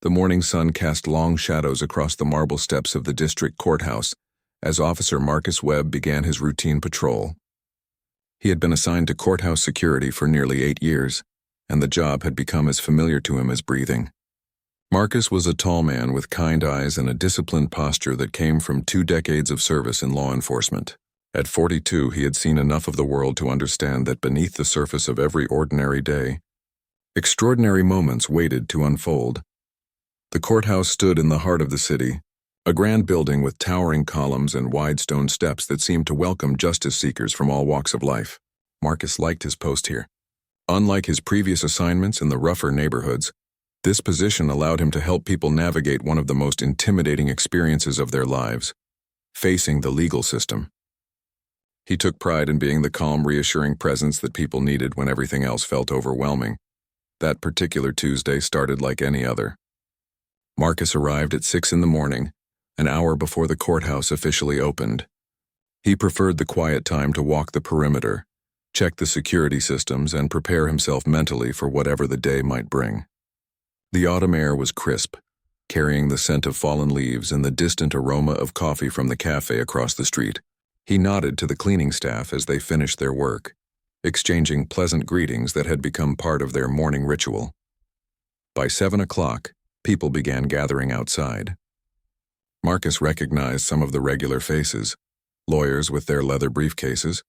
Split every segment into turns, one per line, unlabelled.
The morning sun cast long shadows across the marble steps of the district courthouse as Officer Marcus Webb began his routine patrol. He had been assigned to courthouse security for nearly 8 years, and the job had become as familiar to him as breathing. Marcus was a tall man with kind eyes and a disciplined posture that came from 2 decades of service in law enforcement. At 42, he had seen enough of the world to understand that beneath the surface of every ordinary day, extraordinary moments waited to unfold. The courthouse stood in the heart of the city, a grand building with towering columns and wide stone steps that seemed to welcome justice seekers from all walks of life. Marcus liked his post here. Unlike his previous assignments in the rougher neighborhoods, this position allowed him to help people navigate one of the most intimidating experiences of their lives, facing the legal system. He took pride in being the calm, reassuring presence that people needed when everything else felt overwhelming. That particular Tuesday started like any other. Marcus arrived at 6 in the morning, an hour before the courthouse officially opened. He preferred the quiet time to walk the perimeter, check the security systems, and prepare himself mentally for whatever the day might bring. The autumn air was crisp, carrying the scent of fallen leaves and the distant aroma of coffee from the cafe across the street. He nodded to the cleaning staff as they finished their work, exchanging pleasant greetings that had become part of their morning ritual. By 7 o'clock, people began gathering outside. Marcus recognized some of the regular faces: lawyers with their leather briefcases,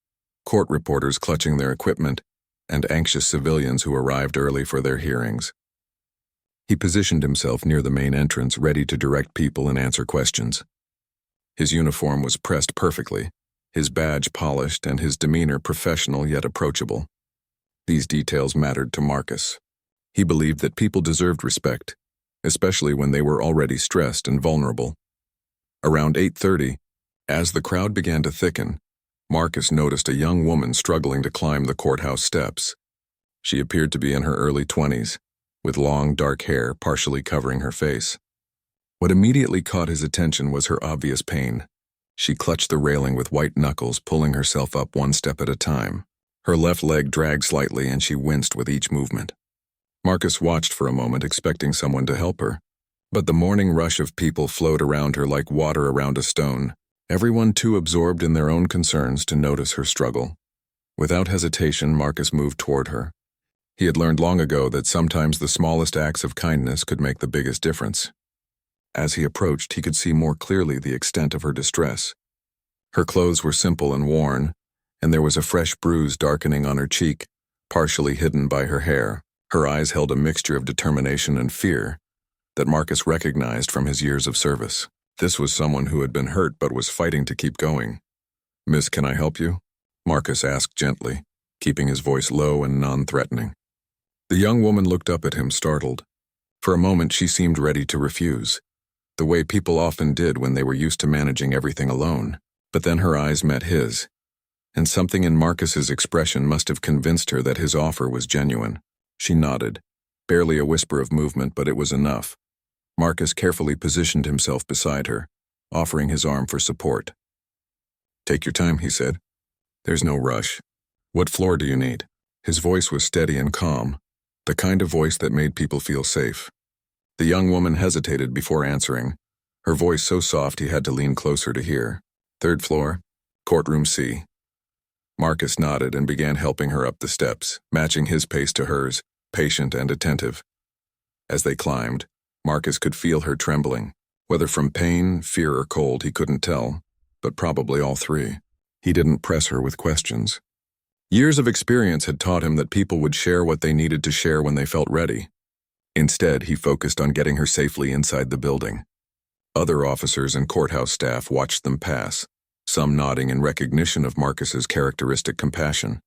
court reporters clutching their equipment, and anxious civilians who arrived early for their hearings. He positioned himself near the main entrance, ready to direct people and answer questions. His uniform was pressed perfectly, his badge polished, and his demeanor professional yet approachable. These details mattered to Marcus. He believed that people deserved respect, especially when they were already stressed and vulnerable. Around 8:30, as the crowd began to thicken, Marcus noticed a young woman struggling to climb the courthouse steps. She appeared to be in her early 20s, with long, dark hair partially covering her face. What immediately caught his attention was her obvious pain. She clutched the railing with white knuckles, pulling herself up one step at a time. Her left leg dragged slightly, and she winced with each movement. Marcus watched for a moment, expecting someone to help her, but the morning rush of people flowed around her like water around a stone, everyone too absorbed in their own concerns to notice her struggle. Without hesitation, Marcus moved toward her. He had learned long ago that sometimes the smallest acts of kindness could make the biggest difference. As he approached, he could see more clearly the extent of her distress. Her clothes were simple and worn, and there was a fresh bruise darkening on her cheek, partially hidden by her hair. Her eyes held a mixture of determination and fear that Marcus recognized from his years of service. This was someone who had been hurt but was fighting to keep going. "Miss, can I help you?" Marcus asked gently, keeping his voice low and non-threatening. The young woman looked up at him, startled. For a moment, she seemed ready to refuse, the way people often did when they were used to managing everything alone. But then her eyes met his, and something in Marcus's expression must have convinced her that his offer was genuine. She nodded, barely a whisper of movement, but it was enough. Marcus carefully positioned himself beside her, offering his arm for support. "Take your time," he said. "There's no rush. What floor do you need?" His voice was steady and calm, the kind of voice that made people feel safe. The young woman hesitated before answering, her voice so soft he had to lean closer to hear. "3rd floor, courtroom C." Marcus nodded and began helping her up the steps, matching his pace to hers, patient and attentive. As they climbed, Marcus could feel her trembling. Whether from pain, fear, or cold, he couldn't tell, but probably all three. He didn't press her with questions. Years of experience had taught him that people would share what they needed to share when they felt ready. Instead, he focused on getting her safely inside the building. Other officers and courthouse staff watched them pass, some nodding in recognition of Marcus's characteristic compassion.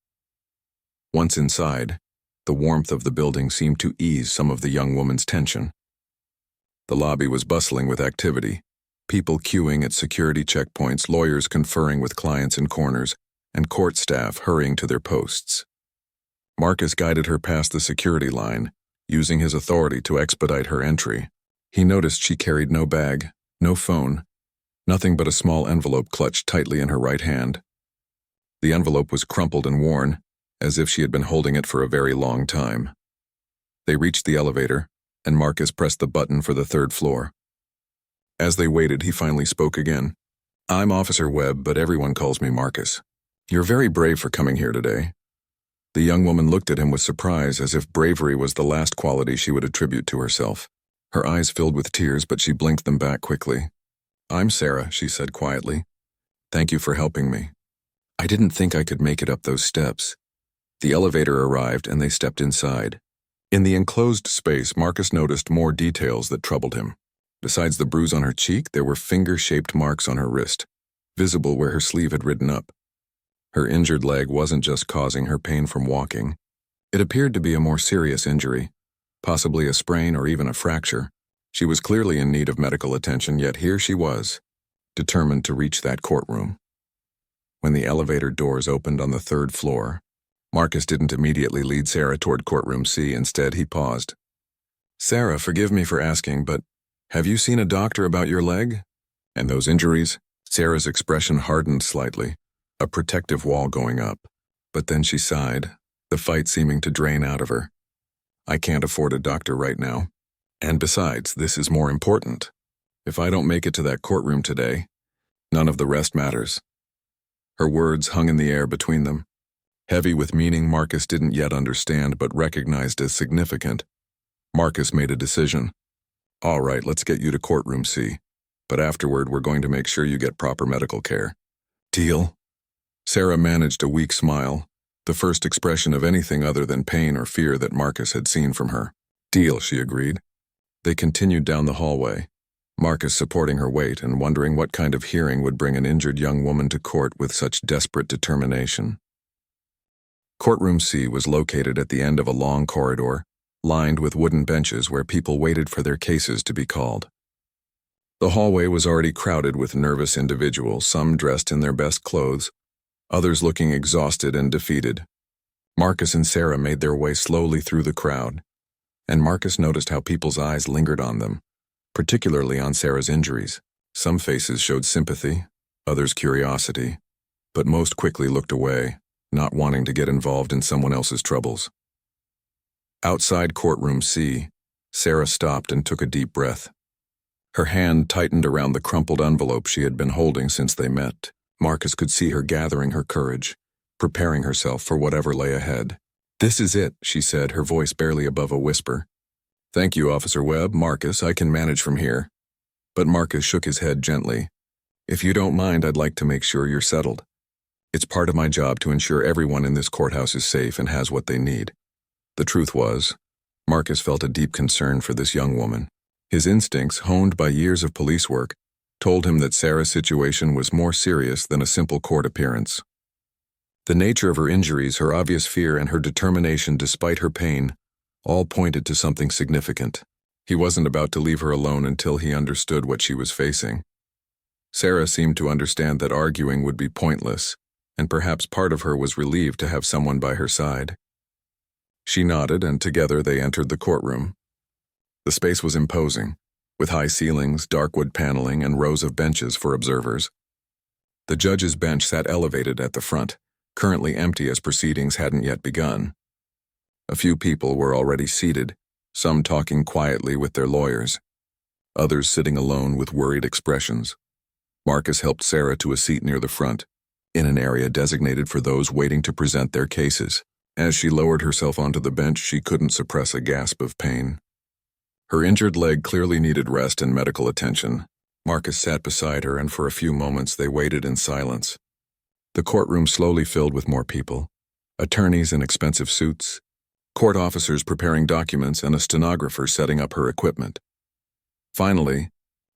Once inside, the warmth of the building seemed to ease some of the young woman's tension. The lobby was bustling with activity, people queuing at security checkpoints, lawyers conferring with clients in corners, and court staff hurrying to their posts. Marcus guided her past the security line, using his authority to expedite her entry. He noticed she carried no bag, no phone, nothing but a small envelope clutched tightly in her right hand. The envelope was crumpled and worn, as if she had been holding it for a very long time. They reached the elevator, and Marcus pressed the button for the third floor. As they waited, he finally spoke again. "I'm Officer Webb, but everyone calls me Marcus. You're very brave for coming here today." The young woman looked at him with surprise, as if bravery was the last quality she would attribute to herself. Her eyes filled with tears, but she blinked them back quickly. "I'm Sarah," she said quietly. "Thank you for helping me. I didn't think I could make it up those steps." The elevator arrived, and they stepped inside. In the enclosed space, Marcus noticed more details that troubled him. Besides the bruise on her cheek, there were finger-shaped marks on her wrist, visible where her sleeve had ridden up. Her injured leg wasn't just causing her pain from walking. It appeared to be a more serious injury, possibly a sprain or even a fracture. She was clearly in need of medical attention, yet here she was, determined to reach that courtroom. When the elevator doors opened on the third floor, Marcus didn't immediately lead Sarah toward courtroom C. Instead, he paused. "Sarah, forgive me for asking, but have you seen a doctor about your leg and those injuries?" Sarah's expression hardened slightly, a protective wall going up. But then she sighed, the fight seeming to drain out of her. "I can't afford a doctor right now. And besides, this is more important. If I don't make it to that courtroom today, none of the rest matters." Her words hung in the air between them, heavy with meaning Marcus didn't yet understand but recognized as significant. Marcus made a decision. "All right, let's get you to courtroom C, but afterward we're going to make sure you get proper medical care. Deal?" Sarah managed a weak smile, the first expression of anything other than pain or fear that Marcus had seen from her. "Deal," she agreed. They continued down the hallway, Marcus supporting her weight and wondering what kind of hearing would bring an injured young woman to court with such desperate determination. Courtroom C was located at the end of a long corridor, lined with wooden benches where people waited for their cases to be called. The hallway was already crowded with nervous individuals, some dressed in their best clothes, others looking exhausted and defeated. Marcus and Sarah made their way slowly through the crowd, and Marcus noticed how people's eyes lingered on them, particularly on Sarah's injuries. Some faces showed sympathy, others curiosity, but most quickly looked away, not wanting to get involved in someone else's troubles. Outside courtroom C, Sarah stopped and took a deep breath. Her hand tightened around the crumpled envelope she had been holding since they met. Marcus could see her gathering her courage, preparing herself for whatever lay ahead. "This is it," she said, her voice barely above a whisper. "Thank you, Officer Webb. Marcus, I can manage from here." But Marcus shook his head gently. "If you don't mind, I'd like to make sure you're settled. It's part of my job to ensure everyone in this courthouse is safe and has what they need." The truth was, Marcus felt a deep concern for this young woman. His instincts, honed by years of police work, told him that Sarah's situation was more serious than a simple court appearance. The nature of her injuries, her obvious fear, and her determination despite her pain all pointed to something significant. He wasn't about to leave her alone until he understood what she was facing. Sarah seemed to understand that arguing would be pointless, and perhaps part of her was relieved to have someone by her side. She nodded, and together they entered the courtroom. The space was imposing, with high ceilings, dark wood paneling, and rows of benches for observers. The judge's bench sat elevated at the front, currently empty as proceedings hadn't yet begun. A few people were already seated, some talking quietly with their lawyers, others sitting alone with worried expressions. Marcus helped Sarah to a seat near the front, in an area designated for those waiting to present their cases. As she lowered herself onto the bench, she couldn't suppress a gasp of pain. Her injured leg clearly needed rest and medical attention. Marcus sat beside her, and for a few moments they waited in silence. The courtroom slowly filled with more people, attorneys in expensive suits, court officers preparing documents, and a stenographer setting up her equipment. Finally,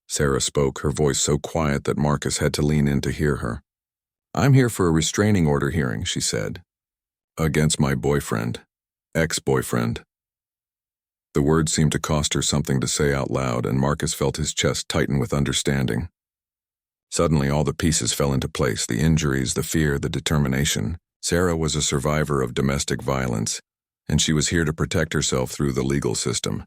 Sarah spoke, her voice so quiet that Marcus had to lean in to hear her. "I'm here for a restraining order hearing," she said. "Against my boyfriend, ex-boyfriend." The words seemed to cost her something to say out loud, and Marcus felt his chest tighten with understanding. Suddenly, all the pieces fell into place, the injuries, the fear, the determination. Sarah was a survivor of domestic violence, and she was here to protect herself through the legal system.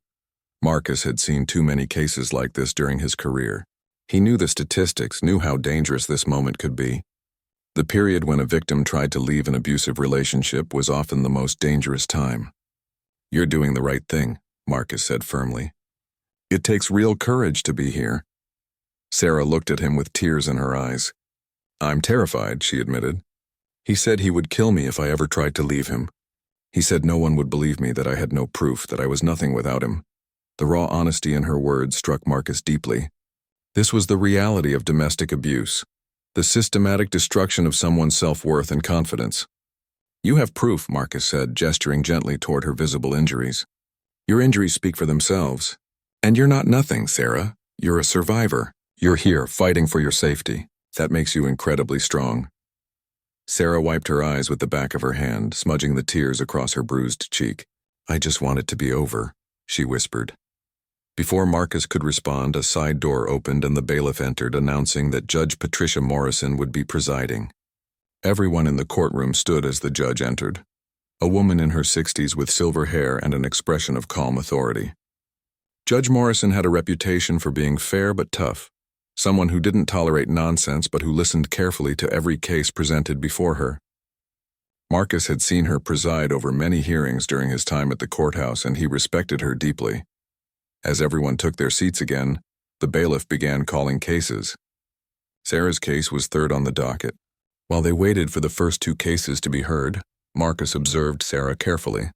Marcus had seen too many cases like this during his career. He knew the statistics, knew how dangerous this moment could be. The period when a victim tried to leave an abusive relationship was often the most dangerous time. "You're doing the right thing," Marcus said firmly. It takes real courage to be here. Sarah looked at him with tears in her eyes. I'm terrified, she admitted. He said he would kill me if I ever tried to leave him. He said no one would believe me, that I had no proof, that I was nothing without him. The raw honesty in her words struck Marcus deeply. This was the reality of domestic abuse, the systematic destruction of someone's self-worth and confidence. You have proof, Marcus said, gesturing gently toward her visible injuries. Your injuries speak for themselves. And you're not nothing, Sarah. You're a survivor. You're here, fighting for your safety. That makes you incredibly strong. Sarah wiped her eyes with the back of her hand, smudging the tears across her bruised cheek. I just want it to be over, she whispered. Before Marcus could respond, a side door opened and the bailiff entered, announcing that Judge Patricia Morrison would be presiding. Everyone in the courtroom stood as the judge entered, a woman in her 60s with silver hair and an expression of calm authority. Judge Morrison had a reputation for being fair but tough, someone who didn't tolerate nonsense but who listened carefully to every case presented before her. Marcus had seen her preside over many hearings during his time at the courthouse, and he respected her deeply. As everyone took their seats again, the bailiff began calling cases. Sarah's case was third on the docket. While they waited for the first two cases to be heard, Marcus observed Sarah carefully.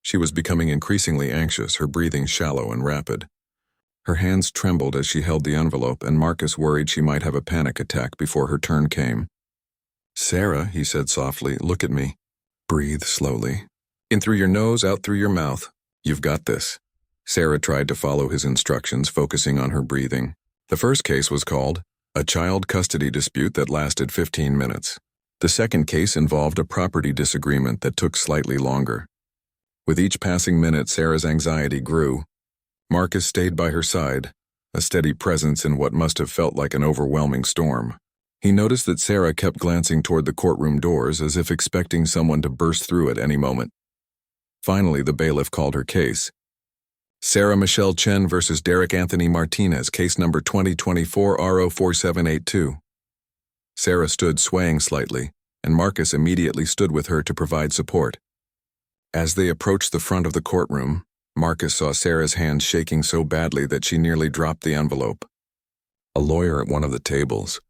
She was becoming increasingly anxious, her breathing shallow and rapid. Her hands trembled as she held the envelope, and Marcus worried she might have a panic attack before her turn came. Sarah, he said softly, look at me. Breathe slowly. In through your nose, out through your mouth. You've got this. Sarah tried to follow his instructions, focusing on her breathing. The first case was called a child custody dispute that lasted 15 minutes. The second case involved a property disagreement that took slightly longer. With each passing minute, Sarah's anxiety grew. Marcus stayed by her side, a steady presence in what must have felt like an overwhelming storm. He noticed that Sarah kept glancing toward the courtroom doors as if expecting someone to burst through at any moment. Finally, the bailiff called her case. Sarah Michelle Chen versus Derek Anthony Martinez, case number 2024 RO4782. Sarah stood swaying slightly, and Marcus immediately stood with her to provide support. As they approached the front of the courtroom, Marcus saw Sarah's hand shaking so badly that she nearly dropped the envelope. A lawyer at one of the tables,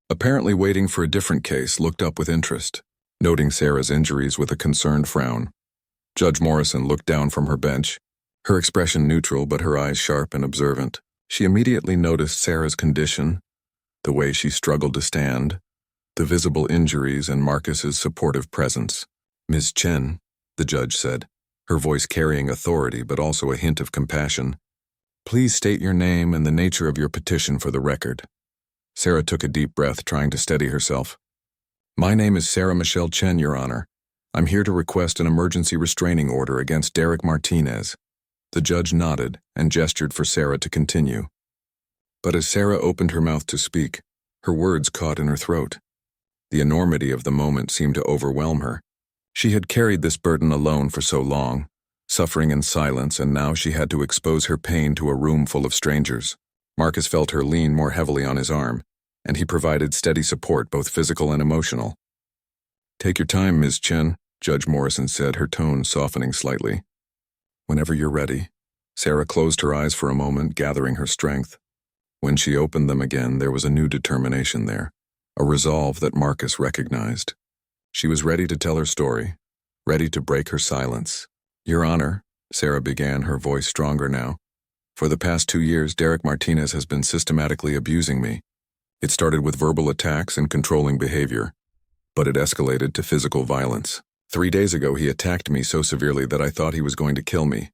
apparently waiting for a different case, looked up with interest, noting Sarah's injuries with a concerned frown. Judge Morrison looked down from her bench, her expression neutral but her eyes sharp and observant. She immediately noticed Sarah's condition, the way she struggled to stand, the visible injuries, and Marcus's supportive presence. Ms. Chen, the judge said, her voice carrying authority but also a hint of compassion. Please state your name and the nature of your petition for the record. Sarah took a deep breath, trying to steady herself. My name is Sarah Michelle Chen, Your Honor. I'm here to request an emergency restraining order against Derek Martinez. The judge nodded and gestured for Sarah to continue. But as Sarah opened her mouth to speak, her words caught in her throat. The enormity of the moment seemed to overwhelm her. She had carried this burden alone for so long, suffering in silence, and now she had to expose her pain to a room full of strangers. Marcus felt her lean more heavily on his arm, and he provided steady support, both physical and emotional. Take your time, Ms. Chen, Judge Morrison said, her tone softening slightly. Whenever you're ready. Sarah closed her eyes for a moment, gathering her strength. When she opened them again, there was a new determination there, a resolve that Marcus recognized. She was ready to tell her story, ready to break her silence. Your Honor, Sarah began, her voice stronger now. For the past 2 years, Derek Martinez has been systematically abusing me. It started with verbal attacks and controlling behavior, but it escalated to physical violence. 3 days ago, he attacked me so severely that I thought he was going to kill me.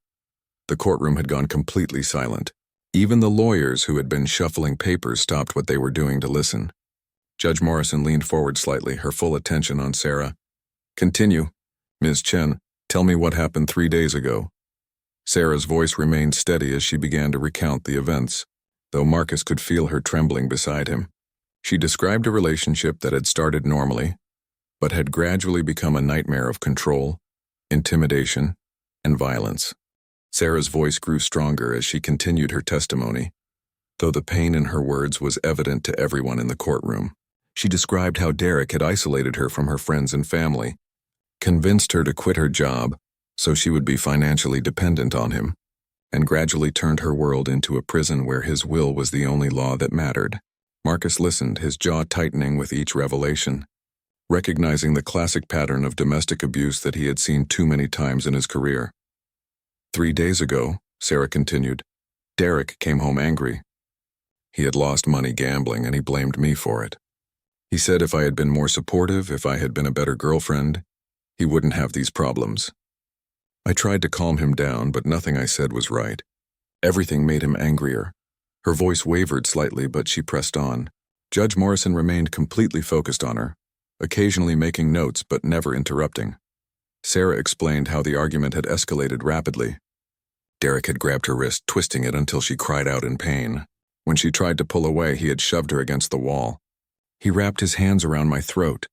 The courtroom had gone completely silent. Even the lawyers who had been shuffling papers stopped what they were doing to listen. Judge Morrison leaned forward slightly, her full attention on Sarah. Continue, Ms. Chen. Tell me what happened 3 days ago. Sarah's voice remained steady as she began to recount the events, though Marcus could feel her trembling beside him. She described a relationship that had started normally, but had gradually become a nightmare of control, intimidation, and violence. Sarah's voice grew stronger as she continued her testimony, though the pain in her words was evident to everyone in the courtroom. She described how Derek had isolated her from her friends and family, convinced her to quit her job so she would be financially dependent on him. and gradually turned her world into a prison where his will was the only law that mattered. Marcus listened, his jaw tightening with each revelation, recognizing the classic pattern of domestic abuse that he had seen too many times in his career. 3 days ago, Sarah continued, Derek came home angry. He had lost money gambling and he blamed me for it. He said if I had been more supportive, if I had been a better girlfriend, he wouldn't have these problems. I tried to calm him down, but nothing I said was right. Everything made him angrier. Her voice wavered slightly, but she pressed on. Judge Morrison remained completely focused on her, occasionally making notes but never interrupting. Sarah explained how the argument had escalated rapidly. Derek had grabbed her wrist, twisting it until she cried out in pain. When she tried to pull away, he had shoved her against the wall. He wrapped his hands around my throat,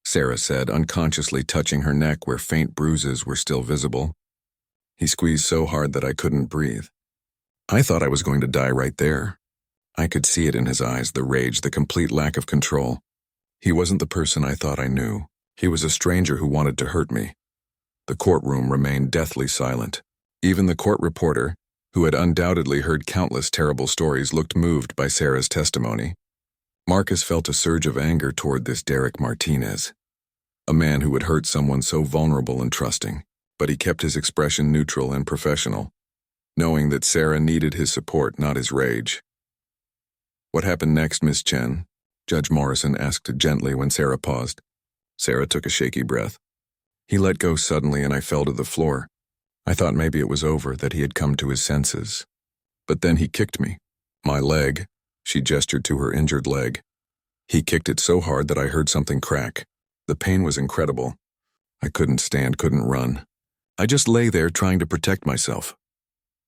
Sarah said, unconsciously touching her neck where faint bruises were still visible. He squeezed so hard that I couldn't breathe. I thought I was going to die right there. I could see it in his eyes, the rage, the complete lack of control. He wasn't the person I thought I knew. He was a stranger who wanted to hurt me. The courtroom remained deathly silent. Even the court reporter, who had undoubtedly heard countless terrible stories, looked moved by Sarah's testimony. Marcus felt a surge of anger toward this Derek Martinez, a man who had hurt someone so vulnerable and trusting, but he kept his expression neutral and professional, knowing that Sarah needed his support, not his rage. What happened next, Miss Chen? Judge Morrison asked gently when Sarah paused. Sarah took a shaky breath. He let go suddenly and I fell to the floor. I thought maybe it was over, that he had come to his senses. But then he kicked me. My leg. She gestured to her injured leg. He kicked it so hard that I heard something crack. The pain was incredible. I couldn't stand, couldn't run. I just lay there trying to protect myself.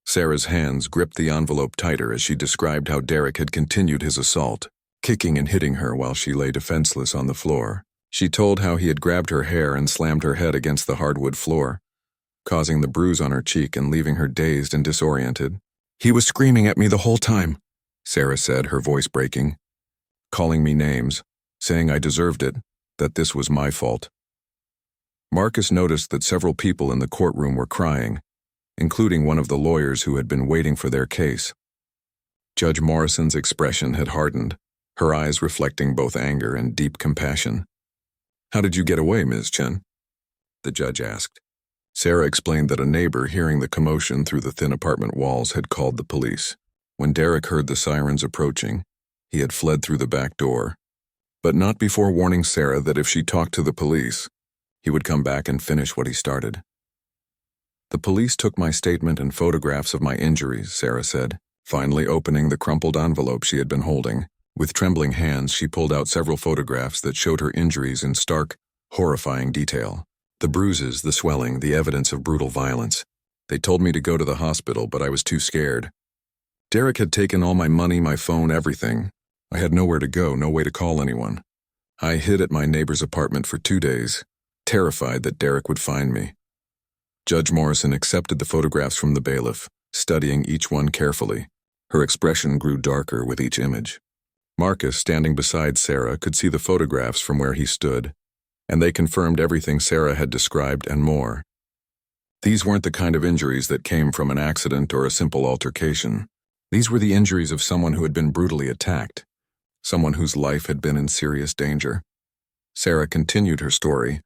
Sarah's hands gripped the envelope tighter as she described how Derek had continued his assault, kicking and hitting her while she lay defenseless on the floor. She told how he had grabbed her hair and slammed her head against the hardwood floor, causing the bruise on her cheek and leaving her dazed and disoriented. He was screaming at me the whole time, Sarah said, her voice breaking, calling me names, saying I deserved it, that this was my fault. Marcus noticed that several people in the courtroom were crying, including one of the lawyers who had been waiting for their case. Judge Morrison's expression had hardened, her eyes reflecting both anger and deep compassion. How did you get away, Ms. Chen? The judge asked. Sarah explained that a neighbor, hearing the commotion through the thin apartment walls, had called the police. When Derek heard the sirens approaching, he had fled through the back door, but not before warning Sarah that if she talked to the police, he would come back and finish what he started. The police took my statement and photographs of my injuries, Sarah said, finally opening the crumpled envelope she had been holding. With trembling hands, she pulled out several photographs that showed her injuries in stark, horrifying detail. The bruises, the swelling, the evidence of brutal violence. They told me to go to the hospital, but I was too scared. Derek had taken all my money, my phone, everything. I had nowhere to go, no way to call anyone. I hid at my neighbor's apartment for 2 days, terrified that Derek would find me. Judge Morrison accepted the photographs from the bailiff, studying each one carefully. Her expression grew darker with each image. Marcus, standing beside Sarah, could see the photographs from where he stood, and they confirmed everything Sarah had described and more. These weren't the kind of injuries that came from an accident or a simple altercation. These were the injuries of someone who had been brutally attacked, someone whose life had been in serious danger. Sarah continued her story,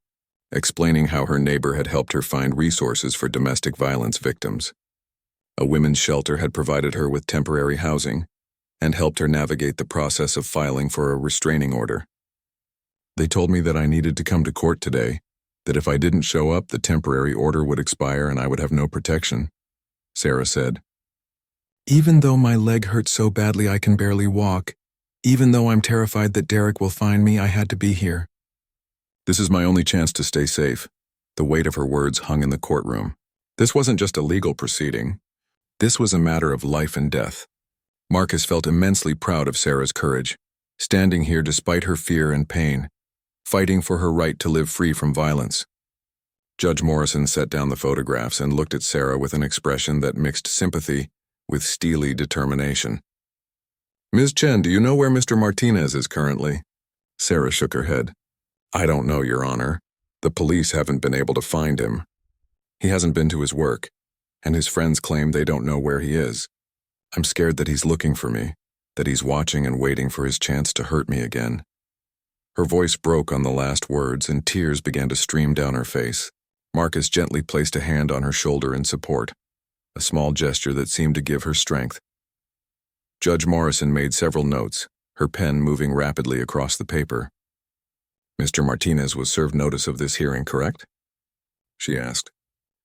explaining how her neighbor had helped her find resources for domestic violence victims. A women's shelter had provided her with temporary housing and helped her navigate the process of filing for a restraining order. They told me that I needed to come to court today, that if I didn't show up, the temporary order would expire and I would have no protection, Sarah said. Even though my leg hurts so badly I can barely walk, even though I'm terrified that Derek will find me, I had to be here. This is my only chance to stay safe. The weight of her words hung in the courtroom. This wasn't just a legal proceeding. This was a matter of life and death. Marcus felt immensely proud of Sarah's courage, standing here despite her fear and pain, fighting for her right to live free from violence. Judge Morrison set down the photographs and looked at Sarah with an expression that mixed sympathy with steely determination. Ms. Chen, do you know where Mr. Martinez is currently? Sarah shook her head. I don't know, Your Honor. The police haven't been able to find him. He hasn't been to his work. and his friends claim they don't know where he is. I'm scared that he's looking for me, that he's watching and waiting for his chance to hurt me again." Her voice broke on the last words, and tears began to stream down her face. Marcus gently placed a hand on her shoulder in support, a small gesture that seemed to give her strength. Judge Morrison made several notes, her pen moving rapidly across the paper. "Mr. Martinez was served notice of this hearing, correct?" she asked.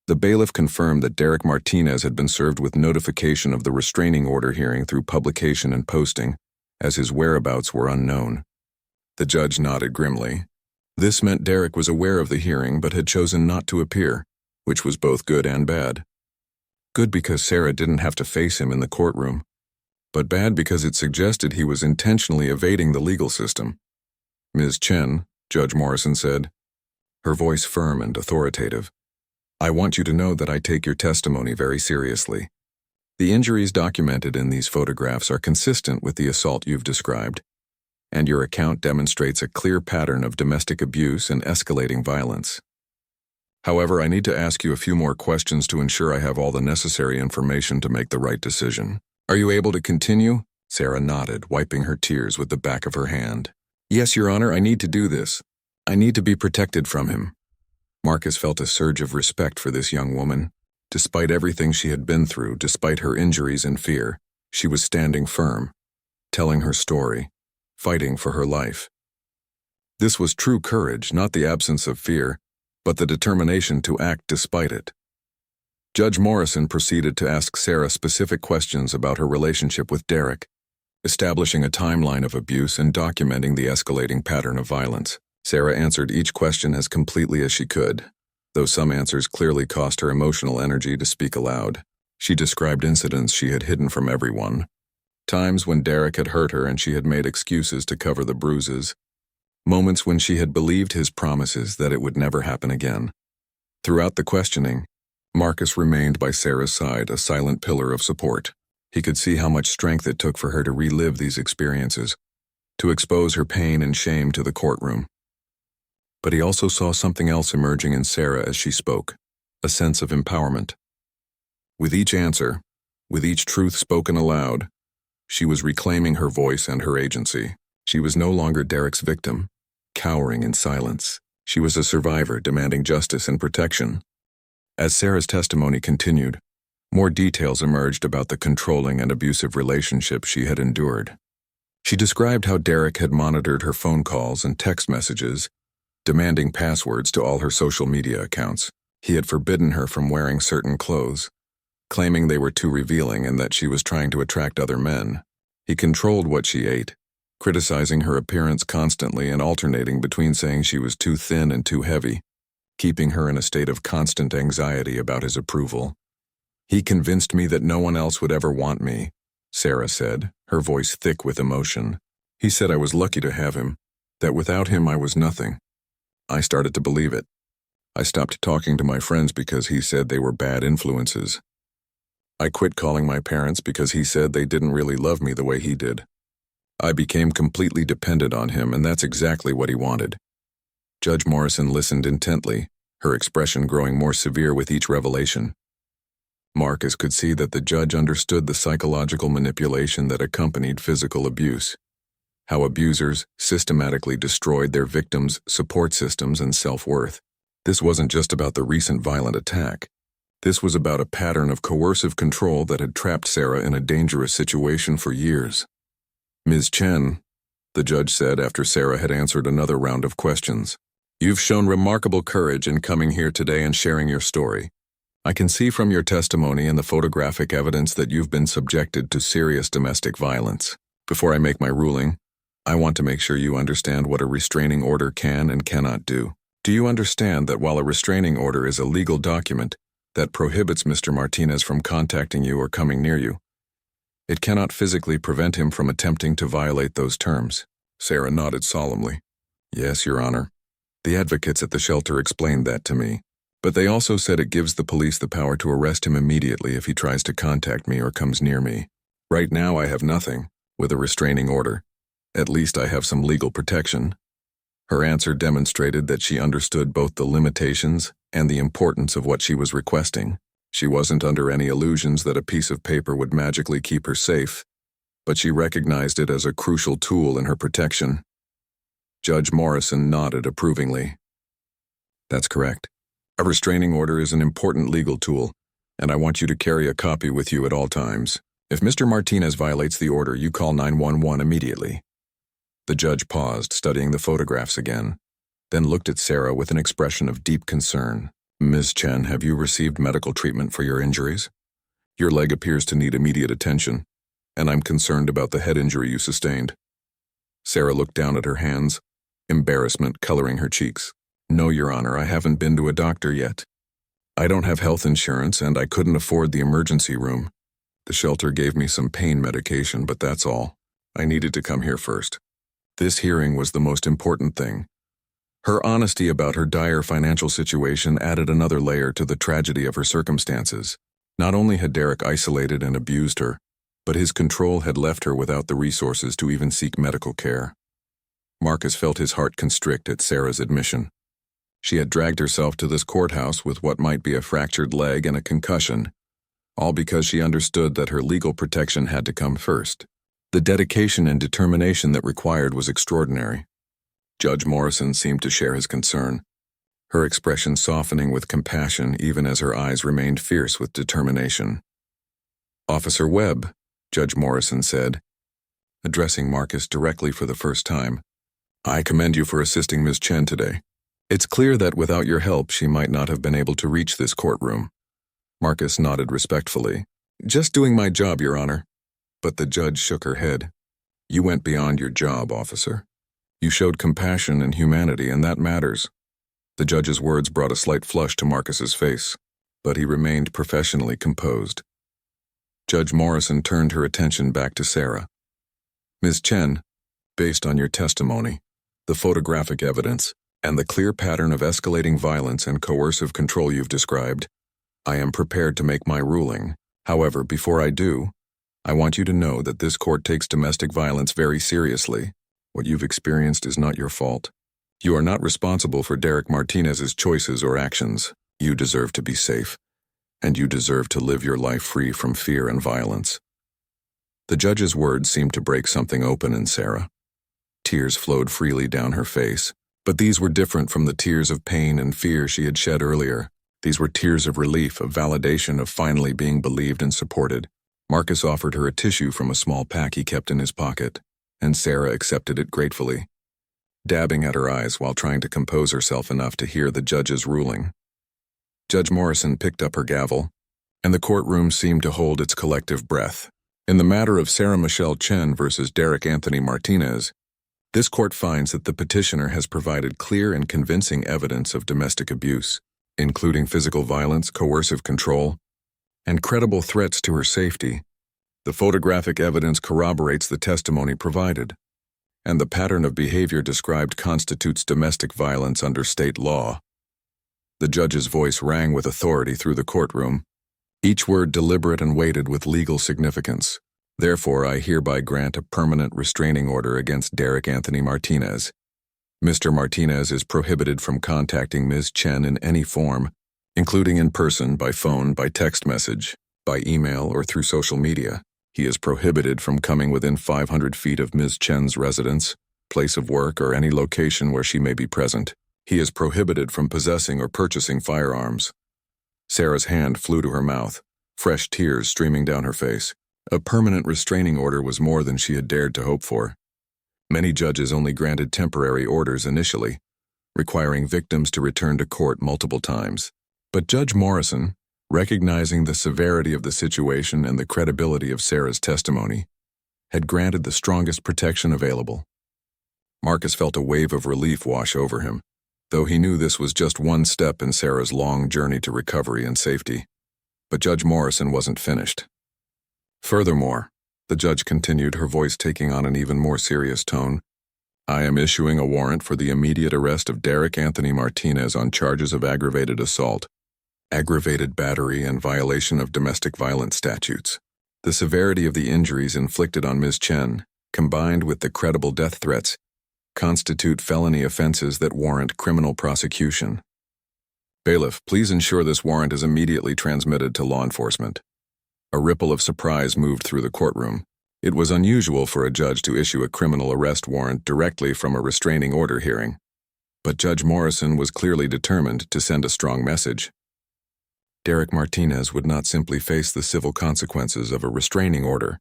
The bailiff confirmed that Derek Martinez had been served with notification of the restraining order hearing through publication and posting, as his whereabouts were unknown. The judge nodded grimly. This meant Derek was aware of the hearing but had chosen not to appear, which was both good and bad. Good because Sarah didn't have to face him in the courtroom, but bad because it suggested he was intentionally evading the legal system. "Ms. Chen," Judge Morrison said, her voice firm and authoritative, "I want you to know that I take your testimony very seriously. The injuries documented in these photographs are consistent with the assault you've described, and your account demonstrates a clear pattern of domestic abuse and escalating violence. However, I need to ask you a few more questions to ensure I have all the necessary information to make the right decision. Are you able to continue?" Sarah nodded, wiping her tears with the back of her hand. "Yes, Your Honor, I need to do this. I need to be protected from him." Marcus felt a surge of respect for this young woman. Despite everything she had been through, despite her injuries and fear, she was standing firm, telling her story, fighting for her life. This was true courage, not the absence of fear, but the determination to act despite it. Judge Morrison proceeded to ask Sarah specific questions about her relationship with Derek, establishing a timeline of abuse and documenting the escalating pattern of violence. Sarah answered each question as completely as she could, though some answers clearly cost her emotional energy to speak aloud. She described incidents she had hidden from everyone, times when Derek had hurt her and she had made excuses to cover the bruises, moments when she had believed his promises that it would never happen again. Throughout the questioning, Marcus remained by Sarah's side, a silent pillar of support. He could see how much strength it took for her to relive these experiences, to expose her pain and shame to the courtroom. But he also saw something else emerging in Sarah as she spoke, a sense of empowerment. With each answer, with each truth spoken aloud, she was reclaiming her voice and her agency. She was no longer Derek's victim, cowering in silence. She was a survivor demanding justice and protection. As Sarah's testimony continued, more details emerged about the controlling and abusive relationship she had endured. She described how Derek had monitored her phone calls and text messages, demanding passwords to all her social media accounts. He had forbidden her from wearing certain clothes, claiming they were too revealing and that she was trying to attract other men. He controlled what she ate, criticizing her appearance constantly and alternating between saying she was too thin and too heavy, keeping her in a state of constant anxiety about his approval. "He convinced me that no one else would ever want me," Sarah said, her voice thick with emotion. "He said I was lucky to have him, that without him I was nothing. I started to believe it. I stopped talking to my friends because he said they were bad influences. I quit calling my parents because he said they didn't really love me the way he did. I became completely dependent on him, and that's exactly what he wanted." Judge Morrison listened intently, her expression growing more severe with each revelation. Marcus could see that the judge understood the psychological manipulation that accompanied physical abuse, how abusers systematically destroyed their victims' support systems and self-worth. This wasn't just about the recent violent attack. This was about a pattern of coercive control that had trapped Sarah in a dangerous situation for years. "Ms. Chen," the judge said after Sarah had answered another round of questions, "you've shown remarkable courage in coming here today and sharing your story. I can see from your testimony and the photographic evidence that you've been subjected to serious domestic violence. Before I make my ruling, I want to make sure you understand what a restraining order can and cannot do. Do you understand that while a restraining order is a legal document that prohibits Mr. Martinez from contacting you or coming near you, it cannot physically prevent him from attempting to violate those terms?" Sarah nodded solemnly. "Yes, Your Honor. The advocates at the shelter explained that to me, but they also said it gives the police the power to arrest him immediately if he tries to contact me or comes near me. Right now I have nothing, with a restraining order. At least I have some legal protection." Her answer demonstrated that she understood both the limitations and the importance of what she was requesting. She wasn't under any illusions that a piece of paper would magically keep her safe, but she recognized it as a crucial tool in her protection. Judge Morrison nodded approvingly. That's correct. A restraining order is an important legal tool, and I want you to carry a copy with you at all times. If Mr. Martinez violates the order, you call 911 immediately. The judge paused, studying the photographs again, then looked at Sarah with an expression of deep concern. Ms. Chen, have you received medical treatment for your injuries? Your leg appears to need immediate attention, and I'm concerned about the head injury you sustained. Sarah looked down at her hands, embarrassment coloring her cheeks. No, Your Honor, I haven't been to a doctor yet. I don't have health insurance, and I couldn't afford the emergency room. The shelter gave me some pain medication, but that's all. I needed to come here first. This hearing was the most important thing. Her honesty about her dire financial situation added another layer to the tragedy of her circumstances. Not only had Derek isolated and abused her, but his control had left her without the resources to even seek medical care. Marcus felt his heart constrict at Sarah's admission. She had dragged herself to this courthouse with what might be a fractured leg and a concussion, all because she understood that her legal protection had to come first. The dedication and determination that required was extraordinary. Judge Morrison seemed to share his concern, her expression softening with compassion even as her eyes remained fierce with determination. Officer Webb, Judge Morrison said, addressing Marcus directly for the first time, I commend you for assisting Ms. Chen today. It's clear that without your help she might not have been able to reach this courtroom. Marcus nodded respectfully. Just doing my job, Your Honor. But the judge shook her head. You went beyond your job, officer. You showed compassion and humanity, and that matters. The judge's words brought a slight flush to Marcus's face, but he remained professionally composed. Judge Morrison turned her attention back to Sarah. Ms. Chen, based on your testimony, the photographic evidence, and the clear pattern of escalating violence and coercive control you've described, I am prepared to make my ruling. However, before I do, I want you to know that this court takes domestic violence very seriously. What you've experienced is not your fault. You are not responsible for Derek Martinez's choices or actions. You deserve to be safe, and you deserve to live your life free from fear and violence. The judge's words seemed to break something open in Sarah. Tears flowed freely down her face, but these were different from the tears of pain and fear she had shed earlier. These were tears of relief, of validation, of finally being believed and supported. Marcus offered her a tissue from a small pack he kept in his pocket, and Sarah accepted it gratefully, dabbing at her eyes while trying to compose herself enough to hear the judge's ruling. Judge Morrison picked up her gavel, and the courtroom seemed to hold its collective breath. In the matter of Sarah Michelle Chen versus Derek Anthony Martinez, this court finds that the petitioner has provided clear and convincing evidence of domestic abuse, including physical violence, coercive control, and credible threats to her safety. The photographic evidence corroborates the testimony provided, and the pattern of behavior described constitutes domestic violence under state law. The judge's voice rang with authority through the courtroom, each word deliberate and weighted with legal significance. Therefore, I hereby grant a permanent restraining order against Derek Anthony Martinez. Mr. Martinez is prohibited from contacting Ms. Chen in any form, including in person, by phone, by text message, by email, or through social media. He is prohibited from coming within 500 feet of Ms. Chen's residence, place of work, or any location where she may be present. He is prohibited from possessing or purchasing firearms. Sarah's hand flew to her mouth, fresh tears streaming down her face. A permanent restraining order was more than she had dared to hope for. Many judges only granted temporary orders initially, requiring victims to return to court multiple times. But Judge Morrison, recognizing the severity of the situation and the credibility of Sarah's testimony, had granted the strongest protection available. Marcus felt a wave of relief wash over him, though he knew this was just one step in Sarah's long journey to recovery and safety. But Judge Morrison wasn't finished. Furthermore, the judge continued, her voice taking on an even more serious tone, I am issuing a warrant for the immediate arrest of Derek Anthony Martinez on charges of aggravated assault, aggravated battery, and violation of domestic violence statutes. The severity of the injuries inflicted on Ms. Chen, combined with the credible death threats, constitute felony offenses that warrant criminal prosecution. Bailiff, please ensure this warrant is immediately transmitted to law enforcement. A ripple of surprise moved through the courtroom. It was unusual for a judge to issue a criminal arrest warrant directly from a restraining order hearing. But Judge Morrison was clearly determined to send a strong message. Derek Martinez would not simply face the civil consequences of a restraining order.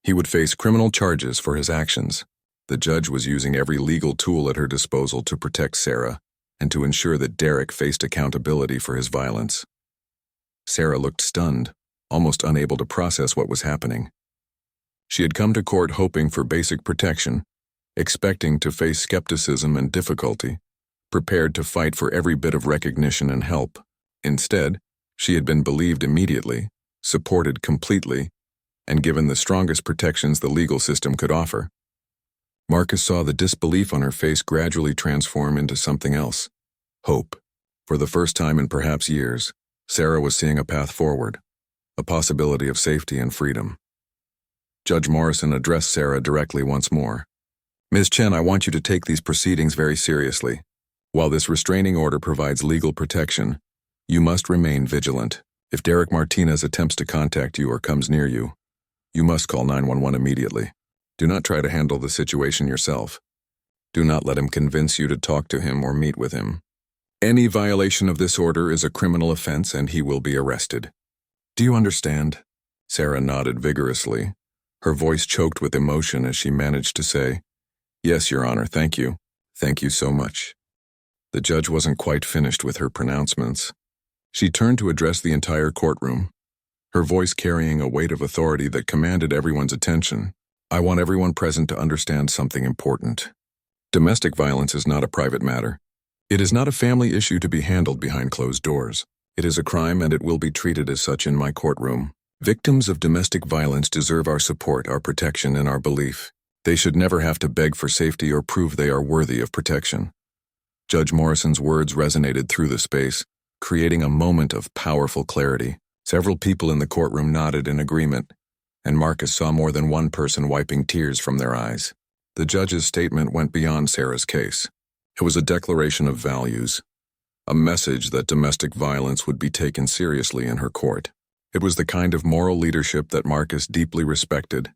He would face criminal charges for his actions. The judge was using every legal tool at her disposal to protect Sarah and to ensure that Derek faced accountability for his violence. Sarah looked stunned, almost unable to process what was happening. She had come to court hoping for basic protection, expecting to face skepticism and difficulty, prepared to fight for every bit of recognition and help. Instead, she had been believed immediately, supported completely, and given the strongest protections the legal system could offer. Marcus saw the disbelief on her face gradually transform into something else. Hope. For the first time in perhaps years, Sarah was seeing a path forward, a possibility of safety and freedom. Judge Morrison addressed Sarah directly once more. Ms. Chen, I want you to take these proceedings very seriously. While this restraining order provides legal protection, you must remain vigilant. If Derek Martinez attempts to contact you or comes near you, you must call 911 immediately. Do not try to handle the situation yourself. Do not let him convince you to talk to him or meet with him. Any violation of this order is a criminal offense and he will be arrested. Do you understand? Sarah nodded vigorously. Her voice choked with emotion as she managed to say, Yes, Your Honor, thank you. Thank you so much. The judge wasn't quite finished with her pronouncements. She turned to address the entire courtroom, her voice carrying a weight of authority that commanded everyone's attention. I want everyone present to understand something important. Domestic violence is not a private matter. It is not a family issue to be handled behind closed doors. It is a crime and it will be treated as such in my courtroom. Victims of domestic violence deserve our support, our protection, and our belief. They should never have to beg for safety or prove they are worthy of protection. Judge Morrison's words resonated through the space, creating a moment of powerful clarity. Several people in the courtroom nodded in agreement, and Marcus saw more than one person wiping tears from their eyes. The judge's statement went beyond Sarah's case. It was a declaration of values, a message that domestic violence would be taken seriously in her court. It was the kind of moral leadership that Marcus deeply respected,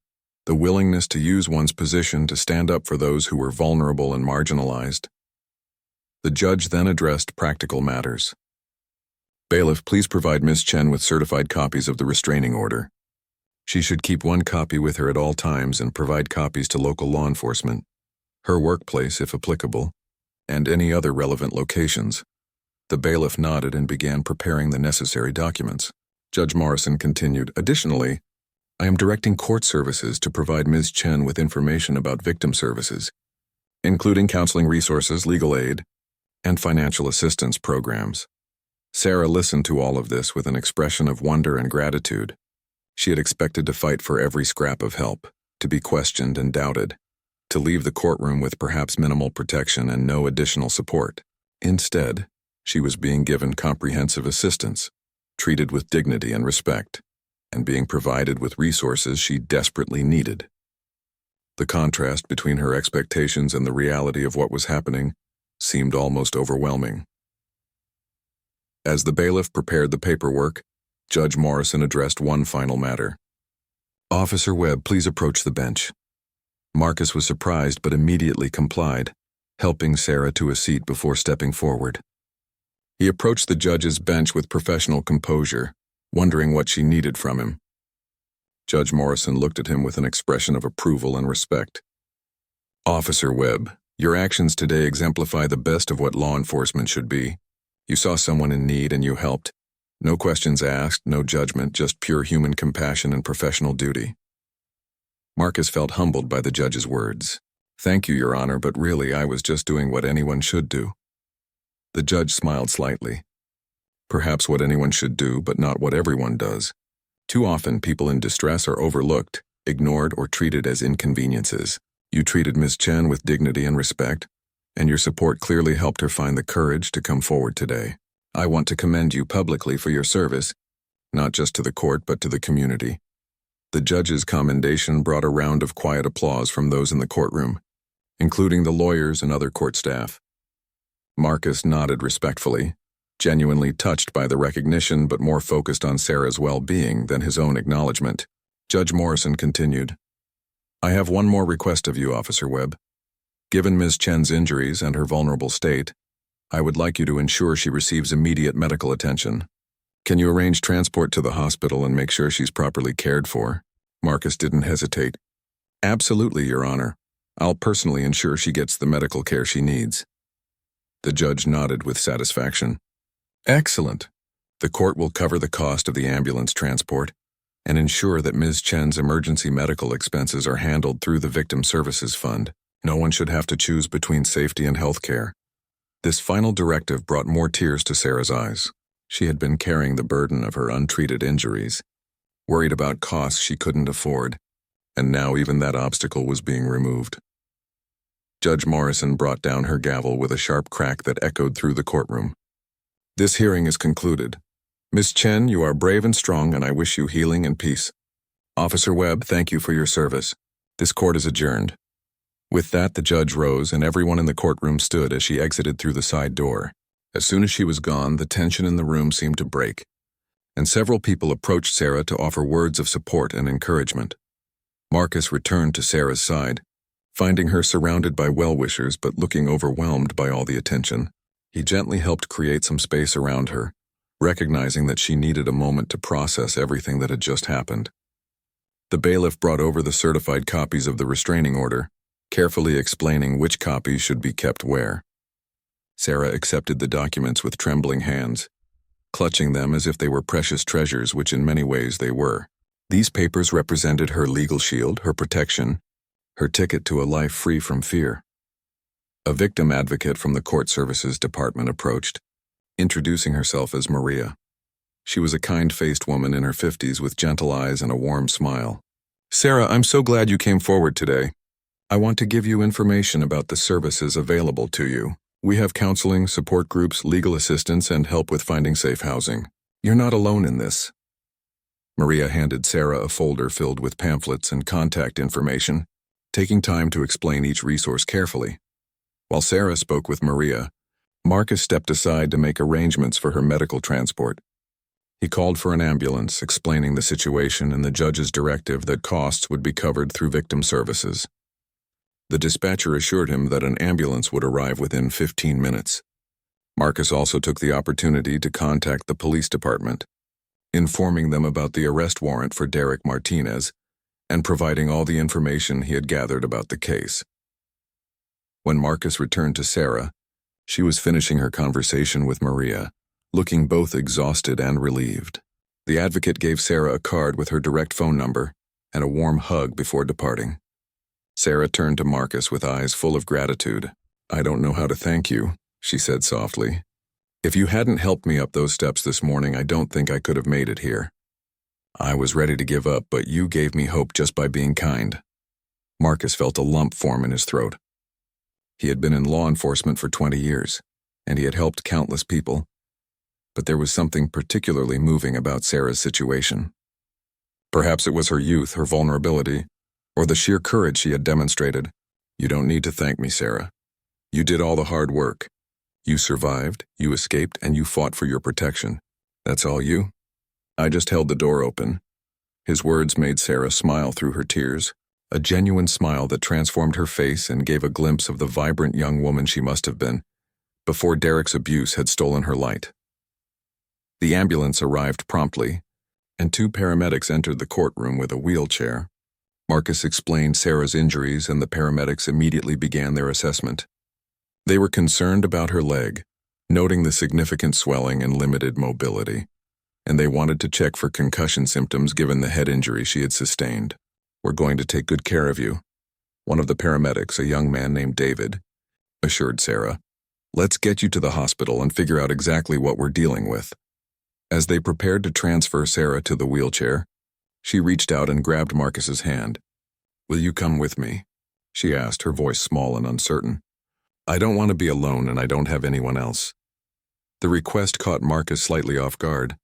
the willingness to use one's position to stand up for those who were vulnerable and marginalized. The judge then addressed practical matters. Bailiff, please provide Ms. Chen with certified copies of the restraining order. She should keep one copy with her at all times and provide copies to local law enforcement, her workplace if applicable, and any other relevant locations. The bailiff nodded and began preparing the necessary documents. Judge Morrison continued, Additionally, I am directing court services to provide Ms. Chen with information about victim services, including counseling resources, legal aid, and financial assistance programs. Sarah listened to all of this with an expression of wonder and gratitude. She had expected to fight for every scrap of help, to be questioned and doubted, to leave the courtroom with perhaps minimal protection and no additional support. Instead, she was being given comprehensive assistance, treated with dignity and respect, and being provided with resources she desperately needed. The contrast between her expectations and the reality of what was happening seemed almost overwhelming. As the bailiff prepared the paperwork, Judge Morrison addressed one final matter. Officer Webb, please approach the bench. Marcus was surprised but immediately complied, helping Sarah to a seat before stepping forward. He approached the judge's bench with professional composure, wondering what she needed from him. Judge Morrison looked at him with an expression of approval and respect. Officer Webb, your actions today exemplify the best of what law enforcement should be. You saw someone in need and you helped. No questions asked, no judgment, just pure human compassion and professional duty. Marcus felt humbled by the judge's words. Thank you, Your Honor, but really I was just doing what anyone should do. The judge smiled slightly. Perhaps what anyone should do, but not what everyone does. Too often people in distress are overlooked, ignored, or treated as inconveniences. You treated Ms. Chen with dignity and respect, and your support clearly helped her find the courage to come forward today. I want to commend you publicly for your service, not just to the court but to the community. The judge's commendation brought a round of quiet applause from those in the courtroom, including the lawyers and other court staff. Marcus nodded respectfully, genuinely touched by the recognition but more focused on Sarah's well-being than his own acknowledgement. Judge Morrison continued, "I have one more request of you, Officer Webb. Given Ms. Chen's injuries and her vulnerable state, I would like you to ensure she receives immediate medical attention. Can you arrange transport to the hospital and make sure she's properly cared for?" Marcus didn't hesitate. "Absolutely, Your Honor. I'll personally ensure she gets the medical care she needs." The judge nodded with satisfaction. "Excellent. The court will cover the cost of the ambulance transport and ensure that Ms. Chen's emergency medical expenses are handled through the Victim Services Fund. No one should have to choose between safety and health care." This final directive brought more tears to Sarah's eyes. She had been carrying the burden of her untreated injuries, worried about costs she couldn't afford, and now even that obstacle was being removed. Judge Morrison brought down her gavel with a sharp crack that echoed through the courtroom. "This hearing is concluded. Miss Chen, you are brave and strong, and I wish you healing and peace. Officer Webb, thank you for your service. This court is adjourned." With that, the judge rose, and everyone in the courtroom stood as she exited through the side door. As soon as she was gone, the tension in the room seemed to break, and several people approached Sarah to offer words of support and encouragement. Marcus returned to Sarah's side, finding her surrounded by well-wishers but looking overwhelmed by all the attention. He gently helped create some space around her, recognizing that she needed a moment to process everything that had just happened. The bailiff brought over the certified copies of the restraining order, carefully explaining which copies should be kept where. Sarah accepted the documents with trembling hands, clutching them as if they were precious treasures, which in many ways they were. These papers represented her legal shield, her protection, her ticket to a life free from fear. A victim advocate from the Court Services Department approached, introducing herself as Maria. She was a kind-faced woman in her 50s with gentle eyes and a warm smile. "Sarah, I'm so glad you came forward today. I want to give you information about the services available to you. We have counseling, support groups, legal assistance, and help with finding safe housing. You're not alone in this." Maria handed Sarah a folder filled with pamphlets and contact information, taking time to explain each resource carefully. While Sarah spoke with Maria, Marcus stepped aside to make arrangements for her medical transport. He called for an ambulance, explaining the situation and the judge's directive that costs would be covered through Victim Services. The dispatcher assured him that an ambulance would arrive within 15 minutes. Marcus also took the opportunity to contact the police department, informing them about the arrest warrant for Derek Martinez and providing all the information he had gathered about the case. When Marcus returned to Sarah, she was finishing her conversation with Maria, looking both exhausted and relieved. The advocate gave Sarah a card with her direct phone number and a warm hug before departing. Sarah turned to Marcus with eyes full of gratitude. "I don't know how to thank you," she said softly. "If you hadn't helped me up those steps this morning, I don't think I could have made it here. I was ready to give up, but you gave me hope just by being kind." Marcus felt a lump form in his throat. He had been in law enforcement for 20 years, and he had helped countless people, but there was something particularly moving about Sarah's situation. Perhaps it was her youth, her vulnerability, or the sheer courage she had demonstrated. "You don't need to thank me, Sarah. You did all the hard work. You survived, you escaped, and you fought for your protection. That's all you. I just held the door open." His words made Sarah smile through her tears, a genuine smile that transformed her face and gave a glimpse of the vibrant young woman she must have been, before Derek's abuse had stolen her light. The ambulance arrived promptly, and 2 paramedics entered the courtroom with a wheelchair. Marcus explained Sarah's injuries, and the paramedics immediately began their assessment. They were concerned about her leg, noting the significant swelling and limited mobility, and they wanted to check for concussion symptoms given the head injury she had sustained. "We're going to take good care of you," one of the paramedics, a young man named David, assured Sarah. "Let's get you to the hospital and figure out exactly what we're dealing with." As they prepared to transfer Sarah to the wheelchair, she reached out and grabbed Marcus's hand. "Will you come with me?" she asked, her voice small and uncertain. "I don't want to be alone, and I don't have anyone else." The request caught Marcus slightly off guard.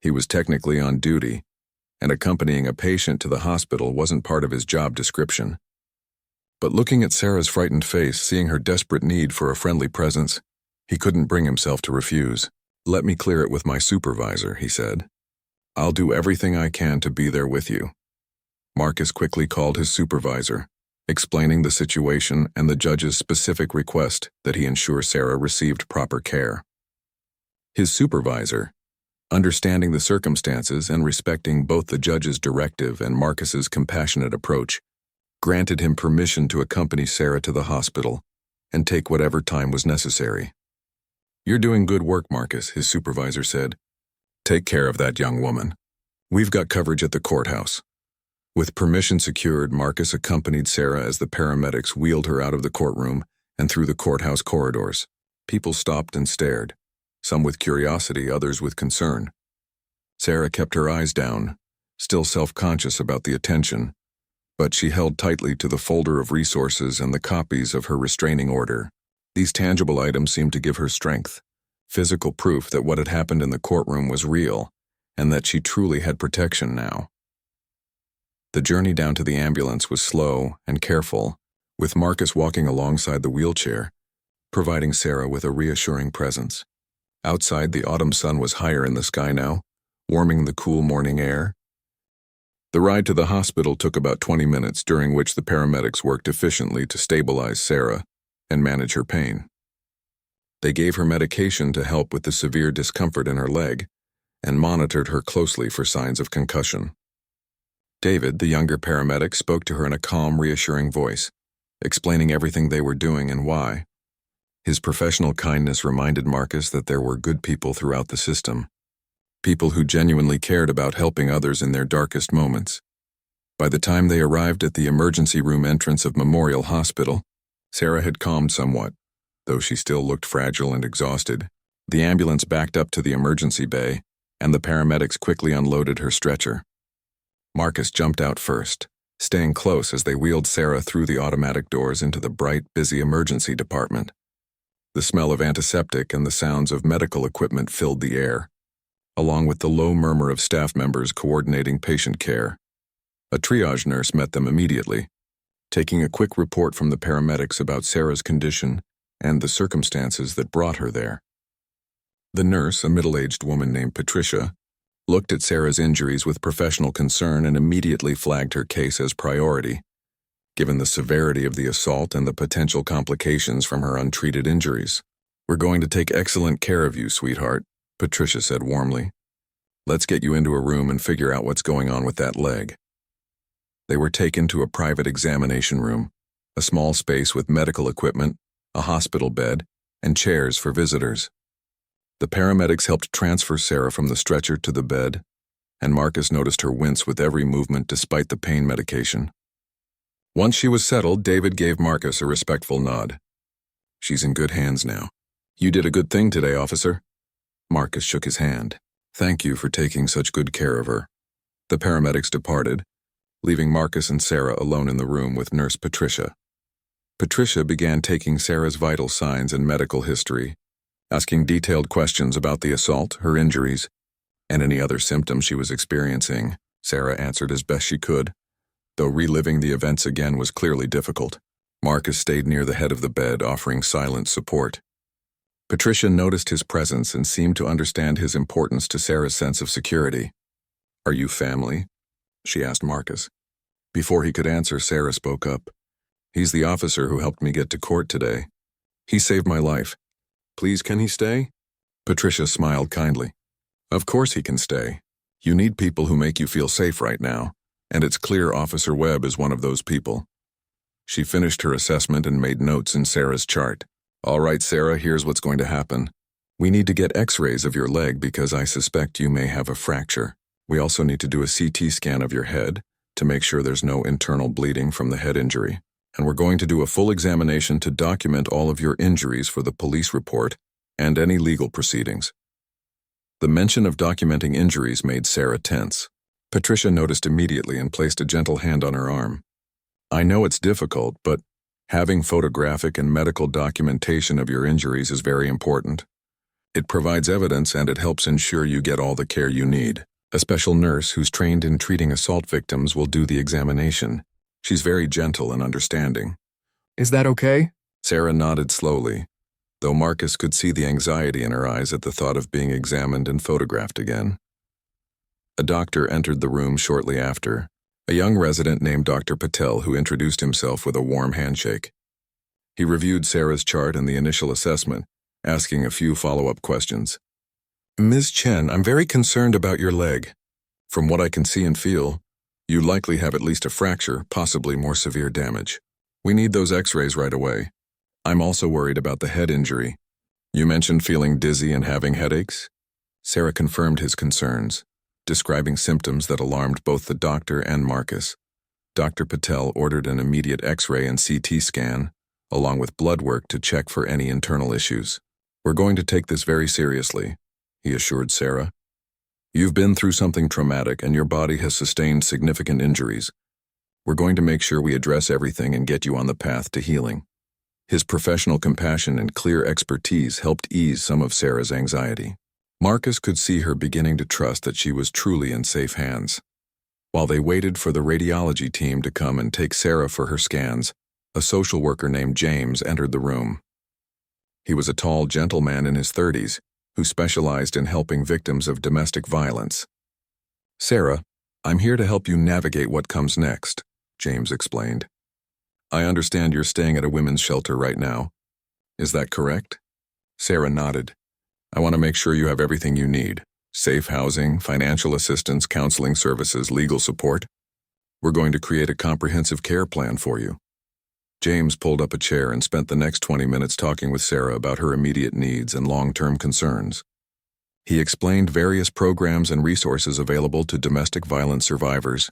He was technically on duty, and accompanying a patient to the hospital wasn't part of his job description. But looking at Sarah's frightened face, seeing her desperate need for a friendly presence, he couldn't bring himself to refuse. "Let me clear it with my supervisor," he said. "I'll do everything I can to be there with you." Marcus quickly called his supervisor, explaining the situation and the judge's specific request that he ensure Sarah received proper care. His supervisor, understanding the circumstances and respecting both the judge's directive and Marcus's compassionate approach, granted him permission to accompany Sarah to the hospital and take whatever time was necessary. "You're doing good work, Marcus," his supervisor said. "Take care of that young woman. We've got coverage at the courthouse." With permission secured, Marcus accompanied Sarah as the paramedics wheeled her out of the courtroom and through the courthouse corridors. People stopped and stared, some with curiosity, others with concern. Sarah kept her eyes down, still self-conscious about the attention, but she held tightly to the folder of resources and the copies of her restraining order. These tangible items seemed to give her strength, physical proof that what had happened in the courtroom was real, and that she truly had protection now. The journey down to the ambulance was slow and careful, with Marcus walking alongside the wheelchair, providing Sarah with a reassuring presence. Outside, the autumn sun was higher in the sky now, warming the cool morning air. The ride to the hospital took about 20 minutes, during which the paramedics worked efficiently to stabilize Sarah and manage her pain. They gave her medication to help with the severe discomfort in her leg and monitored her closely for signs of concussion. David, the younger paramedic, spoke to her in a calm, reassuring voice, explaining everything they were doing and why. His professional kindness reminded Marcus that there were good people throughout the system, people who genuinely cared about helping others in their darkest moments. By the time they arrived at the emergency room entrance of Memorial Hospital, Sarah had calmed somewhat, though she still looked fragile and exhausted. The ambulance backed up to the emergency bay, and the paramedics quickly unloaded her stretcher. Marcus jumped out first, staying close as they wheeled Sarah through the automatic doors into the bright, busy emergency department. The smell of antiseptic and the sounds of medical equipment filled the air, along with the low murmur of staff members coordinating patient care. A triage nurse met them immediately, taking a quick report from the paramedics about Sarah's condition and the circumstances that brought her there. The nurse, a middle-aged woman named Patricia, looked at Sarah's injuries with professional concern and immediately flagged her case as priority, given the severity of the assault and the potential complications from her untreated injuries. "We're going to take excellent care of you, sweetheart," Patricia said warmly. "Let's get you into a room and figure out what's going on with that leg." They were taken to a private examination room, a small space with medical equipment, a hospital bed, and chairs for visitors. The paramedics helped transfer Sarah from the stretcher to the bed, and Marcus noticed her wince with every movement despite the pain medication. Once she was settled, David gave Marcus a respectful nod. "She's in good hands now. You did a good thing today, officer." Marcus shook his hand. "Thank you for taking such good care of her." The paramedics departed, leaving Marcus and Sarah alone in the room with Nurse Patricia. Patricia began taking Sarah's vital signs and medical history, asking detailed questions about the assault, her injuries, and any other symptoms she was experiencing. Sarah answered as best she could, though reliving the events again was clearly difficult. Marcus stayed near the head of the bed, offering silent support. Patricia noticed his presence and seemed to understand his importance to Sarah's sense of security. "Are you family?" she asked Marcus. Before he could answer, Sarah spoke up. "He's the officer who helped me get to court today. He saved my life. Please, can he stay?" Patricia smiled kindly. "Of course he can stay. You need people who make you feel safe right now, and it's clear Officer Webb is one of those people." She finished her assessment and made notes in Sarah's chart. "All right, Sarah, here's what's going to happen. We need to get x-rays of your leg because I suspect you may have a fracture. We also need to do a CT scan of your head to make sure there's no internal bleeding from the head injury. And we're going to do a full examination to document all of your injuries for the police report and any legal proceedings." The mention of documenting injuries made Sarah tense. Patricia noticed immediately and placed a gentle hand on her arm. "I know it's difficult, but having photographic and medical documentation of your injuries is very important. It provides evidence and it helps ensure you get all the care you need. A special nurse who's trained in treating assault victims will do the examination. She's very gentle and understanding." "Is that okay?" Sarah nodded slowly, though Marcus could see the anxiety in her eyes at the thought of being examined and photographed again. A doctor entered the room shortly after, a young resident named Dr. Patel who introduced himself with a warm handshake. He reviewed Sarah's chart and the initial assessment, asking a few follow-up questions. "Ms. Chen, I'm very concerned about your leg. From what I can see and feel, you likely have at least a fracture, possibly more severe damage. We need those x-rays right away. I'm also worried about the head injury. You mentioned feeling dizzy and having headaches?" Sarah confirmed his concerns, describing symptoms that alarmed both the doctor and Marcus. Dr. Patel ordered an immediate x-ray and CT scan, along with blood work to check for any internal issues. "We're going to take this very seriously," he assured Sarah. "You've been through something traumatic and your body has sustained significant injuries. We're going to make sure we address everything and get you on the path to healing." His professional compassion and clear expertise helped ease some of Sarah's anxiety. Marcus could see her beginning to trust that she was truly in safe hands. While they waited for the radiology team to come and take Sarah for her scans, a social worker named James entered the room. He was a tall gentleman in his 30s who specialized in helping victims of domestic violence. "Sarah, I'm here to help you navigate what comes next," James explained. "I understand you're staying at a women's shelter right now. Is that correct?" Sarah nodded. "I want to make sure you have everything you need: safe housing, financial assistance, counseling services, legal support. We're going to create a comprehensive care plan for you." James pulled up a chair and spent the next 20 minutes talking with Sarah about her immediate needs and long-term concerns. He explained various programs and resources available to domestic violence survivors,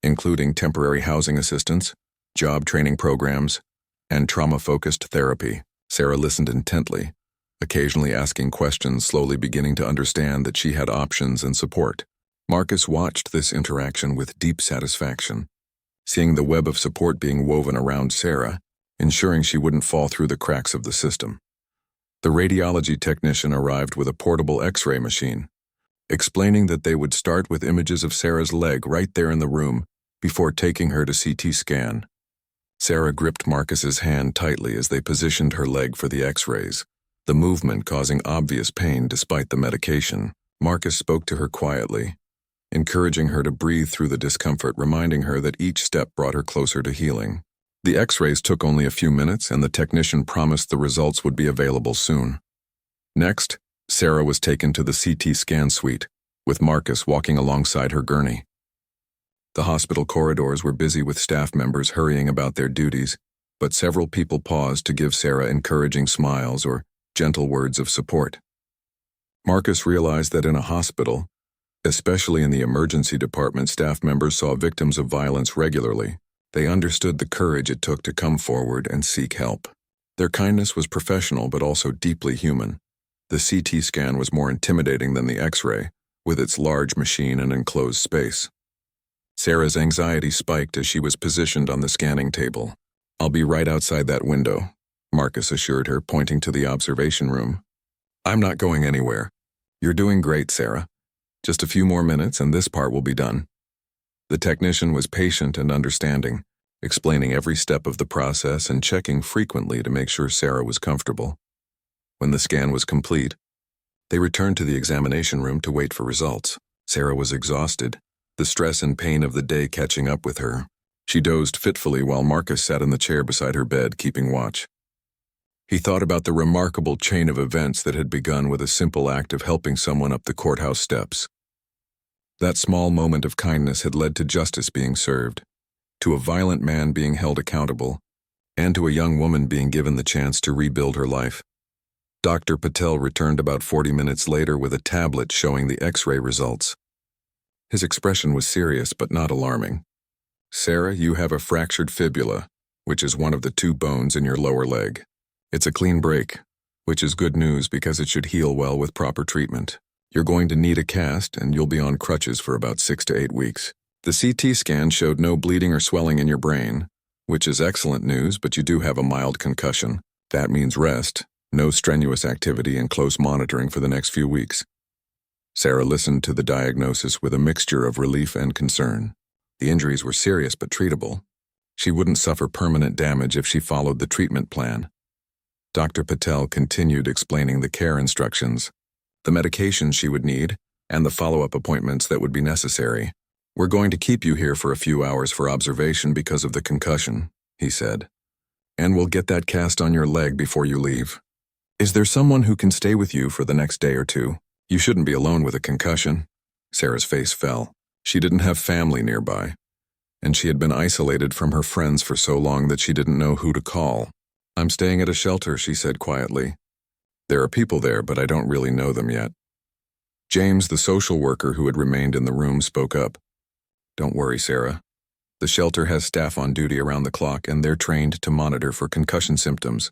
including temporary housing assistance, job training programs, and trauma-focused therapy. Sarah listened intently, occasionally asking questions, slowly beginning to understand that she had options and support. Marcus watched this interaction with deep satisfaction, seeing the web of support being woven around Sarah, ensuring she wouldn't fall through the cracks of the system. The radiology technician arrived with a portable x-ray machine, explaining that they would start with images of Sarah's leg right there in the room before taking her to CT scan. Sarah gripped Marcus's hand tightly as they positioned her leg for the x-rays, the movement causing obvious pain despite the medication. Marcus spoke to her quietly, encouraging her to breathe through the discomfort, reminding her that each step brought her closer to healing. The x-rays took only a few minutes, and the technician promised the results would be available soon. Next, Sarah was taken to the CT scan suite, with Marcus walking alongside her gurney. The hospital corridors were busy with staff members hurrying about their duties, but several people paused to give Sarah encouraging smiles or gentle words of support. Marcus realized that in a hospital, especially in the emergency department, staff members saw victims of violence regularly. They understood the courage it took to come forward and seek help. Their kindness was professional but also deeply human. The CT scan was more intimidating than the X-ray, with its large machine and enclosed space. Sarah's anxiety spiked as she was positioned on the scanning table. "I'll be right outside that window," Marcus assured her, pointing to the observation room. "I'm not going anywhere. You're doing great, Sarah. Just a few more minutes and this part will be done." The technician was patient and understanding, explaining every step of the process and checking frequently to make sure Sarah was comfortable. When the scan was complete, they returned to the examination room to wait for results. Sarah was exhausted, the stress and pain of the day catching up with her. She dozed fitfully while Marcus sat in the chair beside her bed, keeping watch. He thought about the remarkable chain of events that had begun with a simple act of helping someone up the courthouse steps. That small moment of kindness had led to justice being served, to a violent man being held accountable, and to a young woman being given the chance to rebuild her life. Dr. Patel returned about 40 minutes later with a tablet showing the X-ray results. His expression was serious but not alarming. "Sarah, you have a fractured fibula, which is one of the 2 bones in your lower leg. It's a clean break, which is good news because it should heal well with proper treatment. You're going to need a cast and you'll be on crutches for about 6 to 8 weeks. The CT scan showed no bleeding or swelling in your brain, which is excellent news, but you do have a mild concussion. That means rest, no strenuous activity, and close monitoring for the next few weeks." Sarah listened to the diagnosis with a mixture of relief and concern. The injuries were serious but treatable. She wouldn't suffer permanent damage if she followed the treatment plan. Dr. Patel continued explaining the care instructions, the medications she would need, and the follow-up appointments that would be necessary. "We're going to keep you here for a few hours for observation because of the concussion," he said. "And we'll get that cast on your leg before you leave. Is there someone who can stay with you for the next day or two? You shouldn't be alone with a concussion." Sarah's face fell. She didn't have family nearby, and she had been isolated from her friends for so long that she didn't know who to call. "I'm staying at a shelter," she said quietly. "There are people there, but I don't really know them yet." James, the social worker who had remained in the room, spoke up. "Don't worry, Sarah. The shelter has staff on duty around the clock, and they're trained to monitor for concussion symptoms.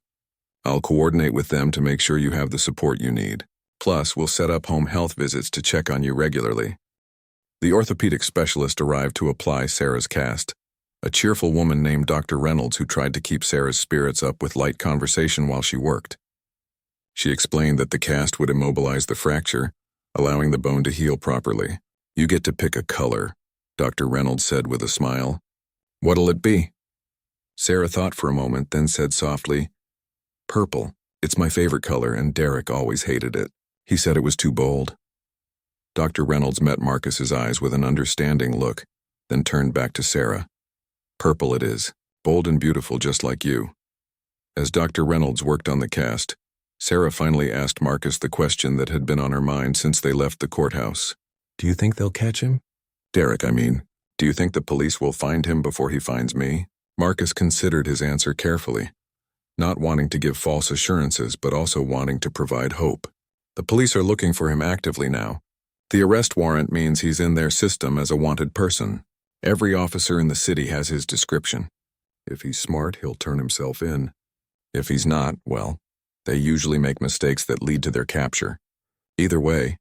I'll coordinate with them to make sure you have the support you need. Plus, we'll set up home health visits to check on you regularly." The orthopedic specialist arrived to apply Sarah's cast, a cheerful woman named Dr. Reynolds who tried to keep Sarah's spirits up with light conversation while she worked. She explained that the cast would immobilize the fracture, allowing the bone to heal properly. "You get to pick a color," Dr. Reynolds said with a smile. "What'll it be?" Sarah thought for a moment, then said softly, "Purple. It's my favorite color, and Derek always hated it. He said it was too bold." Dr. Reynolds met Marcus's eyes with an understanding look, then turned back to Sarah. "Purple it is, bold and beautiful just like you." As Dr. Reynolds worked on the cast, Sarah finally asked Marcus the question that had been on her mind since they left the courthouse. "Do you think they'll catch him? Derek, I mean. Do you think the police will find him before he finds me?" Marcus considered his answer carefully, not wanting to give false assurances but also wanting to provide hope. "The police are looking for him actively now. The arrest warrant means he's in their system as a wanted person. Every officer in the city has his description. If he's smart, he'll turn himself in. If he's not, well, they usually make mistakes that lead to their capture. Either way,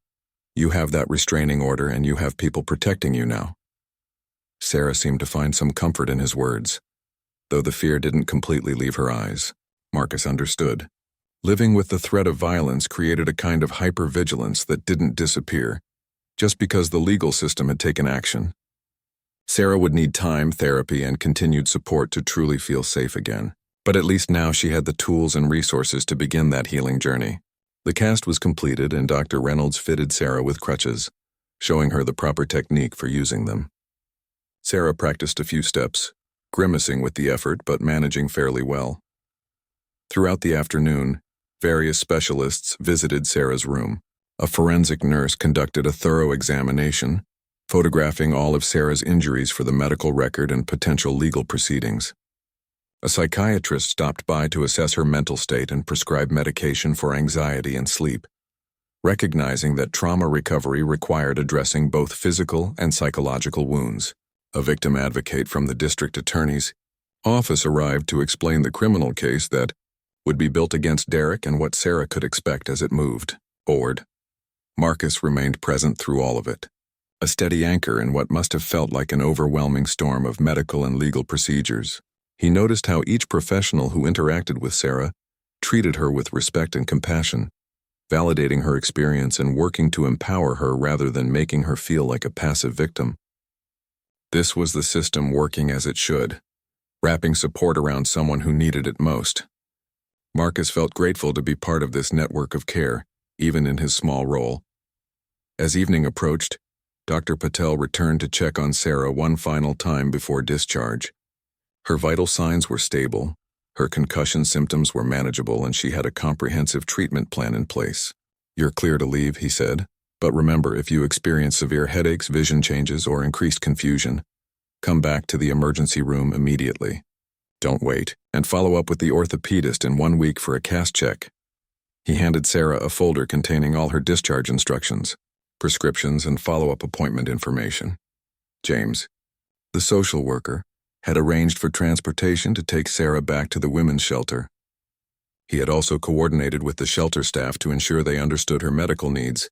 you have that restraining order and you have people protecting you now." Sarah seemed to find some comfort in his words, though the fear didn't completely leave her eyes. Marcus understood. Living with the threat of violence created a kind of hypervigilance that didn't disappear, just because the legal system had taken action. Sarah would need time, therapy, and continued support to truly feel safe again. But at least now she had the tools and resources to begin that healing journey. The cast was completed and Dr. Reynolds fitted Sarah with crutches, showing her the proper technique for using them. Sarah practiced a few steps, grimacing with the effort but managing fairly well. Throughout the afternoon, various specialists visited Sarah's room. A forensic nurse conducted a thorough examination, photographing all of Sarah's injuries for the medical record and potential legal proceedings. A psychiatrist stopped by to assess her mental state and prescribe medication for anxiety and sleep, recognizing that trauma recovery required addressing both physical and psychological wounds. A victim advocate from the district attorney's office arrived to explain the criminal case that would be built against Derek and what Sarah could expect as it moved forward. Marcus remained present through all of it, a steady anchor in what must have felt like an overwhelming storm of medical and legal procedures. He noticed how each professional who interacted with Sarah treated her with respect and compassion, validating her experience and working to empower her rather than making her feel like a passive victim. This was the system working as it should, wrapping support around someone who needed it most. Marcus felt grateful to be part of this network of care, even in his small role. As evening approached, Dr. Patel returned to check on Sarah one final time before discharge. Her vital signs were stable, her concussion symptoms were manageable, and she had a comprehensive treatment plan in place. "You're clear to leave," he said, "but remember, if you experience severe headaches, vision changes, or increased confusion, come back to the emergency room immediately. Don't wait, and follow up with the orthopedist in 1 week for a cast check." He handed Sarah a folder containing all her discharge instructions, prescriptions, and follow-up appointment information. James, the social worker, had arranged for transportation to take Sarah back to the women's shelter. He had also coordinated with the shelter staff to ensure they understood her medical needs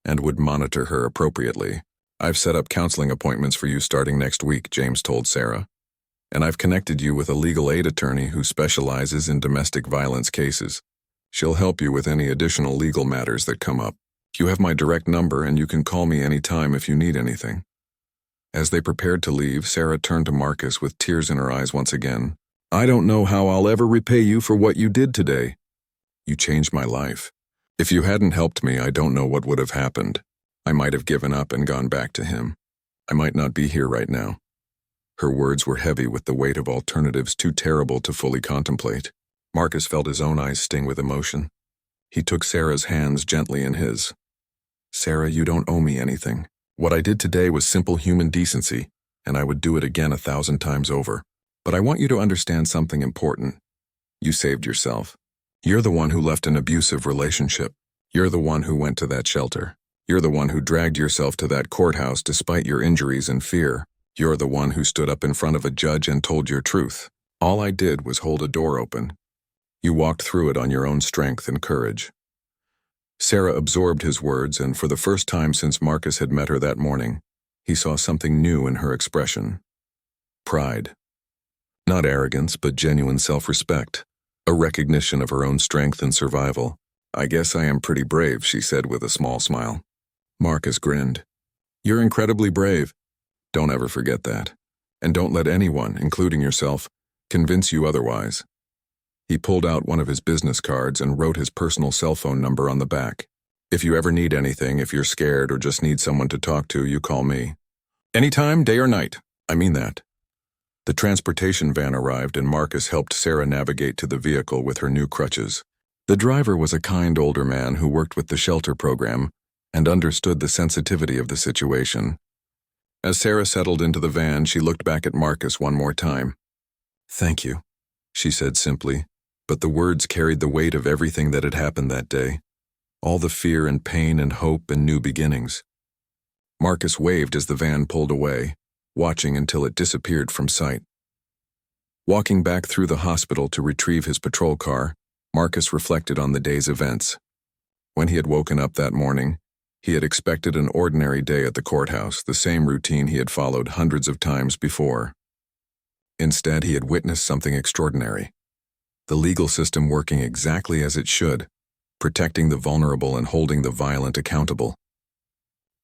and would monitor her appropriately. "I've set up counseling appointments for you starting next week," James told Sarah. "And I've connected you with a legal aid attorney who specializes in domestic violence cases. She'll help you with any additional legal matters that come up. You have my direct number and you can call me anytime if you need anything." As they prepared to leave, Sarah turned to Marcus with tears in her eyes once again. "I don't know how I'll ever repay you for what you did today. You changed my life. If you hadn't helped me, I don't know what would have happened. I might have given up and gone back to him. I might not be here right now." Her words were heavy with the weight of alternatives too terrible to fully contemplate. Marcus felt his own eyes sting with emotion. He took Sarah's hands gently in his. "Sarah, you don't owe me anything. What I did today was simple human decency, and I would do it again 1,000 times over. But I want you to understand something important. You saved yourself. You're the one who left an abusive relationship. You're the one who went to that shelter. You're the one who dragged yourself to that courthouse despite your injuries and fear. You're the one who stood up in front of a judge and told your truth. All I did was hold a door open. You walked through it on your own strength and courage." Sarah absorbed his words, and for the first time since Marcus had met her that morning, he saw something new in her expression. Pride. Not arrogance, but genuine self-respect. A recognition of her own strength and survival. "I guess I am pretty brave," she said with a small smile. Marcus grinned. "You're incredibly brave. Don't ever forget that. And don't let anyone, including yourself, convince you otherwise." He pulled out one of his business cards and wrote his personal cell phone number on the back. "If you ever need anything, if you're scared or just need someone to talk to, you call me. Anytime, day or night. I mean that." The transportation van arrived and Marcus helped Sarah navigate to the vehicle with her new crutches. The driver was a kind older man who worked with the shelter program and understood the sensitivity of the situation. As Sarah settled into the van, she looked back at Marcus one more time. "Thank you," she said simply, but the words carried the weight of everything that had happened that day. All the fear and pain and hope and new beginnings. Marcus waved as the van pulled away, watching until it disappeared from sight. Walking back through the hospital to retrieve his patrol car, Marcus reflected on the day's events. When he had woken up that morning, he had expected an ordinary day at the courthouse, the same routine he had followed hundreds of times before. Instead, he had witnessed something extraordinary. The legal system working exactly as it should, protecting the vulnerable and holding the violent accountable.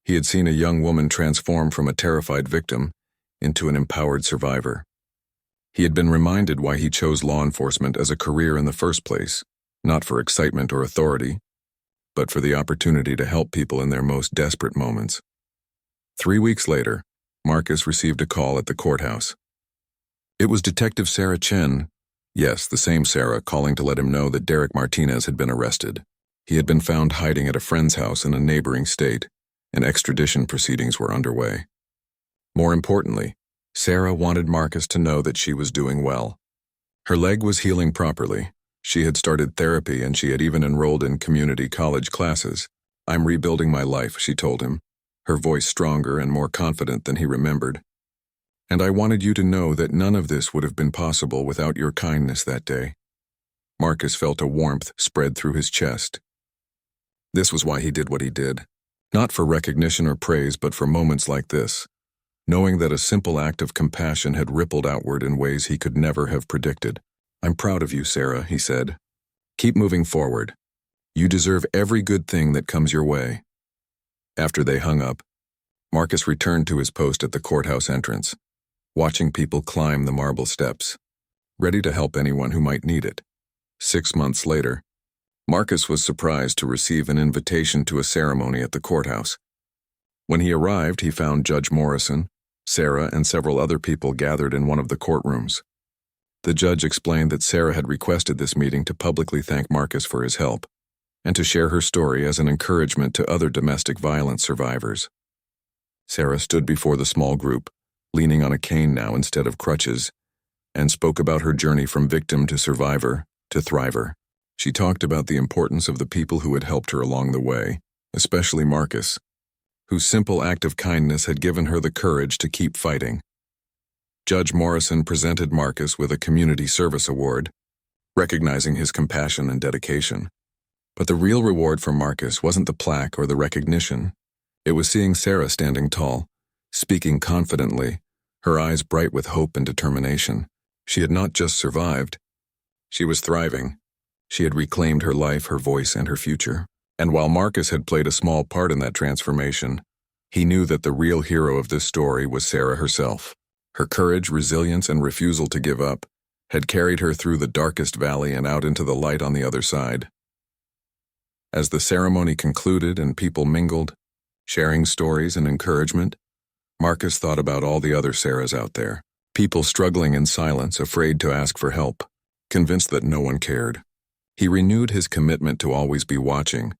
He had seen a young woman transform from a terrified victim into an empowered survivor. He had been reminded why he chose law enforcement as a career in the first place, not for excitement or authority, but for the opportunity to help people in their most desperate moments. 3 weeks later, Marcus received a call at the courthouse. It was Detective Sarah Chen, yes, the same Sarah, calling to let him know that Derek Martinez had been arrested. He had been found hiding at a friend's house in a neighboring state, and extradition proceedings were underway. More importantly, Sarah wanted Marcus to know that she was doing well. Her leg was healing properly. She had started therapy and she had even enrolled in community college classes. "I'm rebuilding my life," she told him, her voice stronger and more confident than he remembered. "And I wanted you to know that none of this would have been possible without your kindness that day." Marcus felt a warmth spread through his chest. This was why he did what he did. Not for recognition or praise, but for moments like this, knowing that a simple act of compassion had rippled outward in ways he could never have predicted. "I'm proud of you, Sarah," he said. "Keep moving forward. You deserve every good thing that comes your way." After they hung up, Marcus returned to his post at the courthouse entrance, watching people climb the marble steps, ready to help anyone who might need it. 6 months later, Marcus was surprised to receive an invitation to a ceremony at the courthouse. When he arrived, he found Judge Morrison, Sarah, and several other people gathered in one of the courtrooms. The judge explained that Sarah had requested this meeting to publicly thank Marcus for his help, and to share her story as an encouragement to other domestic violence survivors. Sarah stood before the small group, leaning on a cane now instead of crutches, and spoke about her journey from victim to survivor to thriver. She talked about the importance of the people who had helped her along the way, especially Marcus, whose simple act of kindness had given her the courage to keep fighting. Judge Morrison presented Marcus with a Community Service Award, recognizing his compassion and dedication. But the real reward for Marcus wasn't the plaque or the recognition. It was seeing Sarah standing tall, speaking confidently, her eyes bright with hope and determination. She had not just survived. She was thriving. She had reclaimed her life, her voice, and her future. And while Marcus had played a small part in that transformation, he knew that the real hero of this story was Sarah herself. Her courage, resilience, and refusal to give up had carried her through the darkest valley and out into the light on the other side. As the ceremony concluded and people mingled, sharing stories and encouragement, Marcus thought about all the other Sarahs out there, people struggling in silence, afraid to ask for help, convinced that no one cared. He renewed his commitment to always be watching,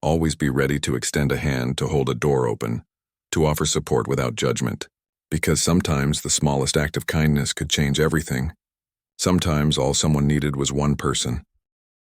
always be ready to extend a hand, to hold a door open, to offer support without judgment. Because sometimes the smallest act of kindness could change everything. Sometimes all someone needed was one person,